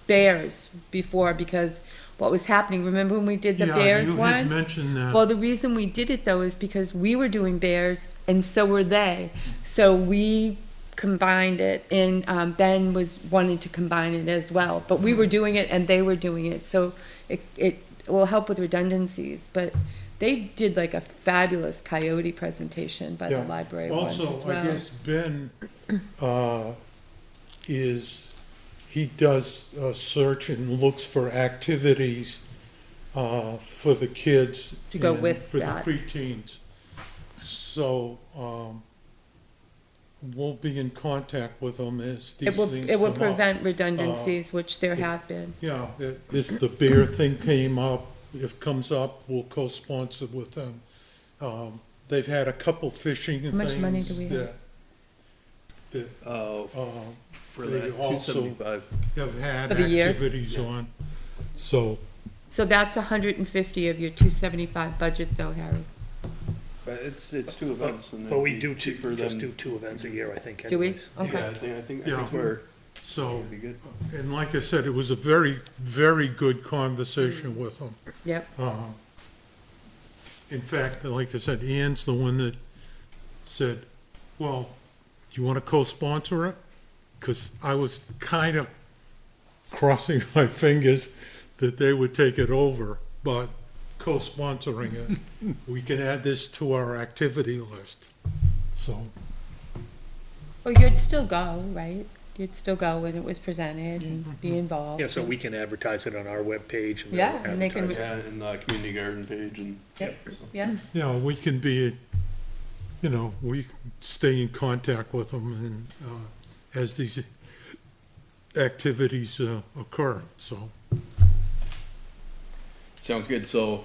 bears before, because what was happening, remember when we did the yeah, bears you one? had mentioned that. Well, the reason we did it though is because we were doing bears and so were they. So we combined it, and Ben was wanting to combine it as well. But we were doing it and they were doing it, so it will help with redundancies. But they did like a fabulous coyote presentation by the Yeah. library ones as Also, well. I guess Ben he does a search and looks for activities for the kids. To go and with for that. the preteens. So, we'll be in contact with them as these It will, things it will come up. prevent redundancies, which there have been. Yeah, if the bear thing came up, if it comes up, we'll co-sponsor with them. They've had a couple fishing How much money things do we have? that that For They that also- 275. have had For the year? activities on. So, So that's 150 of your 275 budget though, Harry. But it's two events and But we it'd do be cheaper just than. do 2 events a year, I think. Do we? anyways. Yeah, Okay. I think Yeah. we're, so, it'd be good. and like I said, it was a very, very good conversation with them. Yep. In fact, like I said, Ann's the one that said, well, do you want to co-sponsor it? Because I was kind of crossing my fingers that they would take it over, but co-sponsoring it, we can add this to our activity list. So, Well, you'd still go, right? You'd still go when it was presented and be involved. Yeah, so we can advertise it on our webpage. And Yeah, and they can- advertise it. Yeah, and the community garden page and. Yep. Yeah, you know, we can be, you know, we stay in contact with them and, as these activities, occur, so. Sounds good. So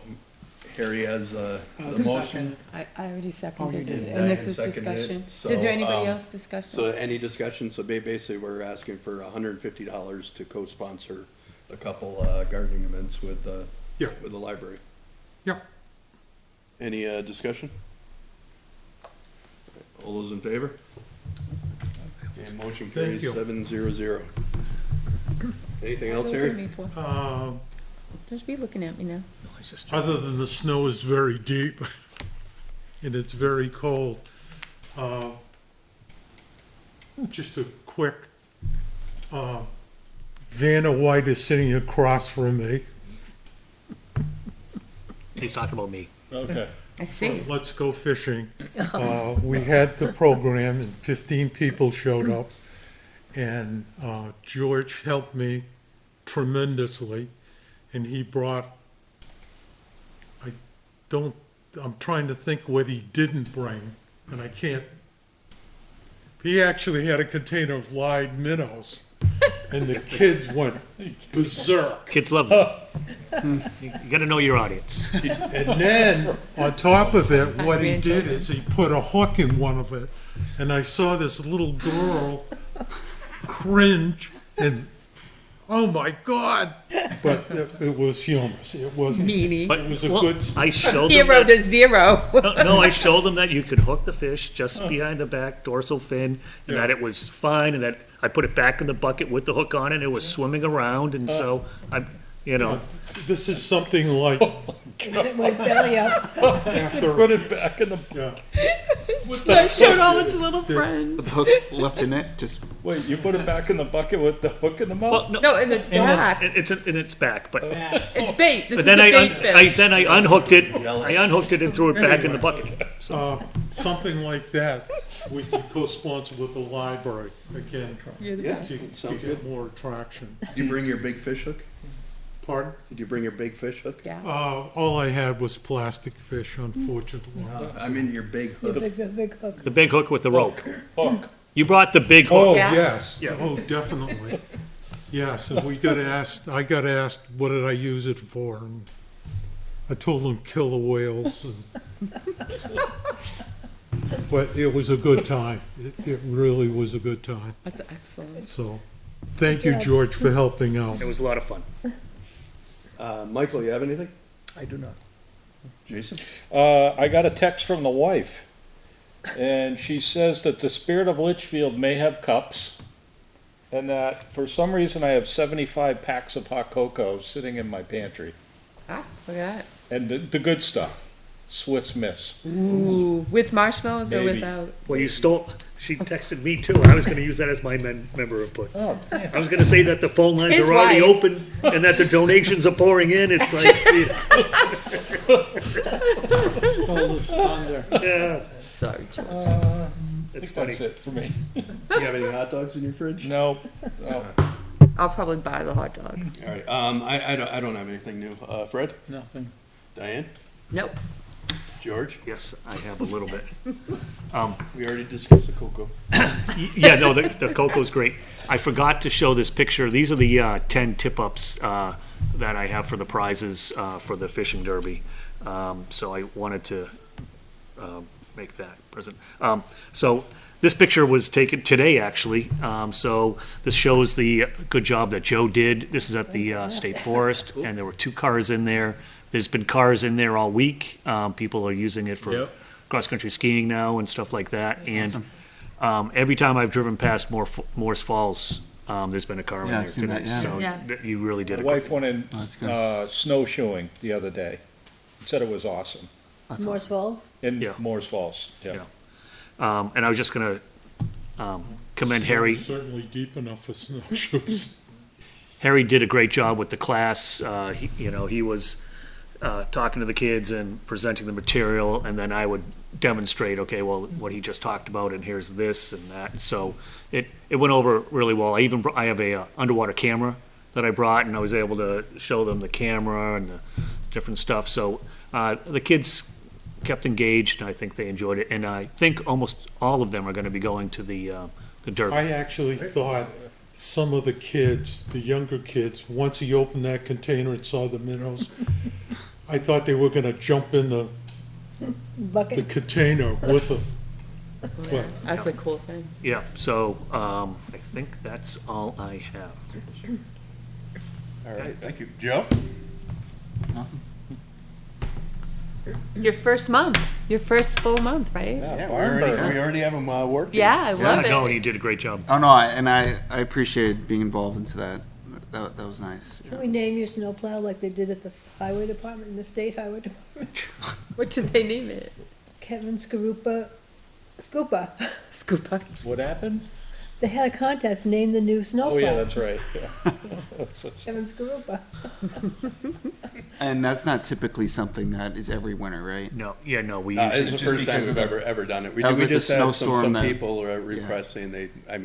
Harry has, the motion. I already seconded did. it, and this Diane was seconded it. discussion. So, Is there anybody um, else discussion? So any discussion? So basically, we're asking for $150 to co-sponsor a couple, gardening events with, Yeah. with the library. Yeah. Any, discussion? All those in favor? Okay, motion carries you. 700. Anything else, What are you Harry? looking for? Just be looking at me now. No, it's just- Other than the snow is very deep and it's very cold. Just a quick, Vanna White is sitting across from me. He's talking about me. Okay. I see. Let's go fishing. We had the program and 15 people showed up. And George helped me tremendously. And he brought, I'm trying to think what he didn't bring, and I can't. He actually had a container of live minnows, and the kids went berserk. Kids love them. You gotta know your audience. And then, on top of it, what he did is he put a hook in one of it, and I saw this little girl cringe and, oh my God! But it was humorous. It wasn't. Meanie. But, It was a well, good- I showed them Hero that, to zero. no, I showed them that you could hook the fish just behind the back dorsal fin, and that it was fine, and that I put it back in the bucket with the hook on it, and it was swimming around, and so I'm, you know, This is something like It went belly up. after. Put it back in the, Yeah. I showed all its little friends. The hook left in it, just wait, you put it back in the bucket with the hook in the mouth? well, no, No, and it's back. it's in its back, but It's bait. This but is then a bait fish. then I unhooked it. I unhooked it and threw it back in the bucket. Something like that, we could co-sponsor with the library, again, You're the Yeah. best. to Sounds get more attraction. Did you bring your big fish hook? Pardon? Did you bring your big fish hook? Yeah. All I had was plastic fish, unfortunately. I mean, your big hook. The big hook. The big hook with the rope. Hook. You brought the big Oh, hook. Yeah. yes, Yeah. oh, definitely. Yes, and I got asked, what did I use it for? And I told them kill the whales. But it was a good time. It really was a good time. That's excellent. So, thank you, George, for helping out. It was a lot of fun. Michael, you have anything? I do not. Jason? I got a text from the wife, and she says that the Spirit of Litchfield may have cups, and that for some reason I have 75 packs of hot cocoa sitting in my pantry. Ah, look at that. And the good stuff, Swiss Miss. Ooh, with marshmallows or Maybe. without? Well, you stole. She texted me too. I was going to use that as my member input. Oh, damn. I was going to say that the phone lines His are already wife. open and that the donations are pouring in. It's like, yeah, Sorry, George. I it's think funny. that's it for me. You have any hot dogs in your fridge? No, no. I'll probably buy the hot dog. All right, I don't have anything new. Fred? Nothing. Diane? Nope. George? Yes, I have a little bit. We already discussed the cocoa. Yeah, no, the cocoa's great. I forgot to show this picture. These are the 10 tip-ups that I have for the prizes for the fishing derby. So I wanted to make that present. So This picture was taken today, actually. So this shows the good job that Joe did. This is at the State Forest, and there were 2 cars in there. There's been cars in there all week. People are using it for Yep. cross-country skiing now and stuff like that. And Awesome. every time I've driven past Morse Falls, there's been a car in Yeah, there I've seen today. that, yeah. So Yeah. you really did My a wife good. went in, Oh, that's good. snowshoeing the other day. Said it was awesome. That's Morse awesome. Falls? In Yeah. Moore's Falls, yeah. Yeah. And I was just gonna commend Harry. Certainly deep enough for snowshoes. Harry did a great job with the class. He was talking to the kids and presenting the material, and then I would demonstrate, okay, well, what he just talked about, and here's this and that. So it went over really well. I have a underwater camera that I brought, and I was able to show them the camera and the different stuff. So the kids kept engaged, and I think they enjoyed it. And I think almost all of them are going to be going to the Derby. I actually thought some of the kids, the younger kids, once he opened that container and saw the minnows, I thought they were gonna jump in the Bucket? container with them. But That's a cool thing. Yeah. So I think that's all I have. All right, thank you. Joe? Your first month, your first full month, right? Yeah, we already have him working. Yeah, I love No, it. he did a great job. Oh, no, I appreciated being involved into that. That was nice. Can we name your snowplow like they did at the highway department, in the state highway department? What did they name it? Kevin Scoopa. Scooper. What happened? They had a contest, name the new snowplow. Oh, yeah, that's right. Yeah. Kevin Skarupa. And that's not typically something that is every winter, right? No, we It's usually the just first time because we've of ever done it. We That was like a just had snowstorm some that- people request saying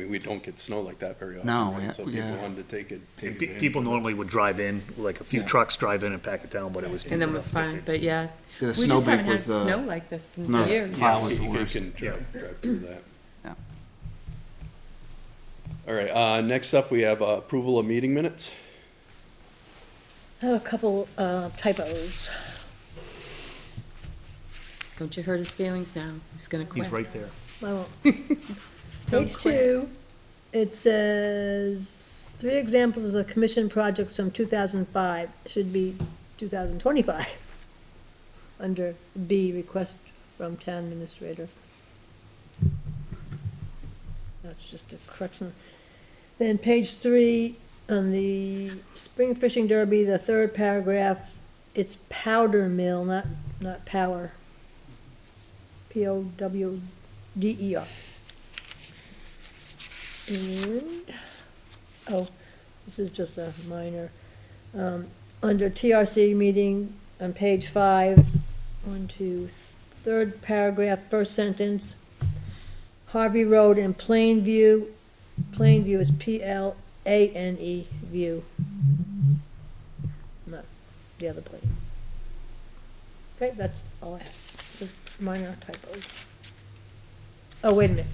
we don't get snow like that very often. No, right? yeah, So people yeah. wanted to take it. people normally would drive in, like a few Yeah. trucks drive in and pack it down, but it was. And then we're enough that fine, but yeah. The We snow just haven't bank had was the snow like this in no, years. plow Yeah, was the you worst. can drive through that. Yeah. All right, next up, we have approval of meeting minutes. I have a couple typos. Don't you hurt his feelings now. He's gonna quit. He's right there. I won't. Don't Page quit. 2, it says, 3 examples of commission projects from 2005, should be 2025, under B, request from town administrator. That's just a correction. Then page 3, on the spring fishing derby, the 3rd paragraph, it's powder mill, not power. Powder. And, oh, this is just a minor, under TRC meeting on page 5, 1, 2, 3rd paragraph, first sentence, Harvey Road in Plainview is Plane, view, not the other plane. Okay, that's all I have, just minor typos. Oh, wait a minute.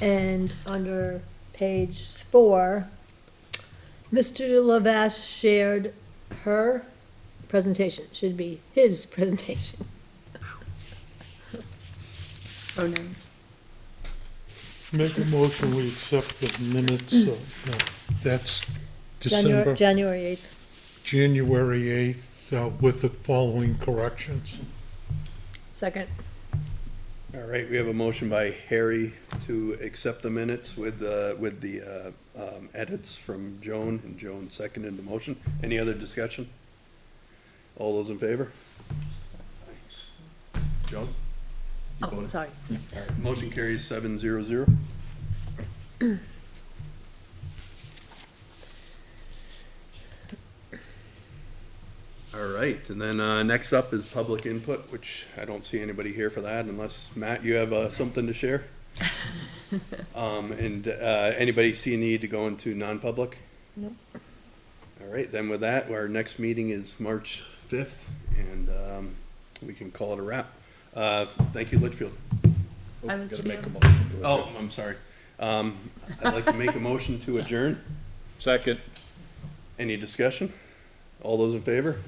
And under page 4, Mr. Lavash shared her presentation, should be his presentation. Oh, no. make a motion, we accept the minutes of, that's December, January 8th. January 8th, with the following corrections. Second. All right, we have a motion by Harry to accept the minutes with the edits from Joan, and Joan seconded the motion. Any other discussion? All those in favor? Joan? You Oh, voted? sorry. Yes. Motion carries 7-0-0. All right, and then next up is public input, which I don't see anybody here for that unless, Matt, you have something to share? And anybody see a need to go into non-public? Nope. All right, then with that, our next meeting is March 5th, and we can call it a wrap. Thank you, Litchfield. I would Gotta too. make a motion to Oh, adjourn. I'm sorry. I'd like to make a motion to adjourn. Second. Any discussion? All those in favor?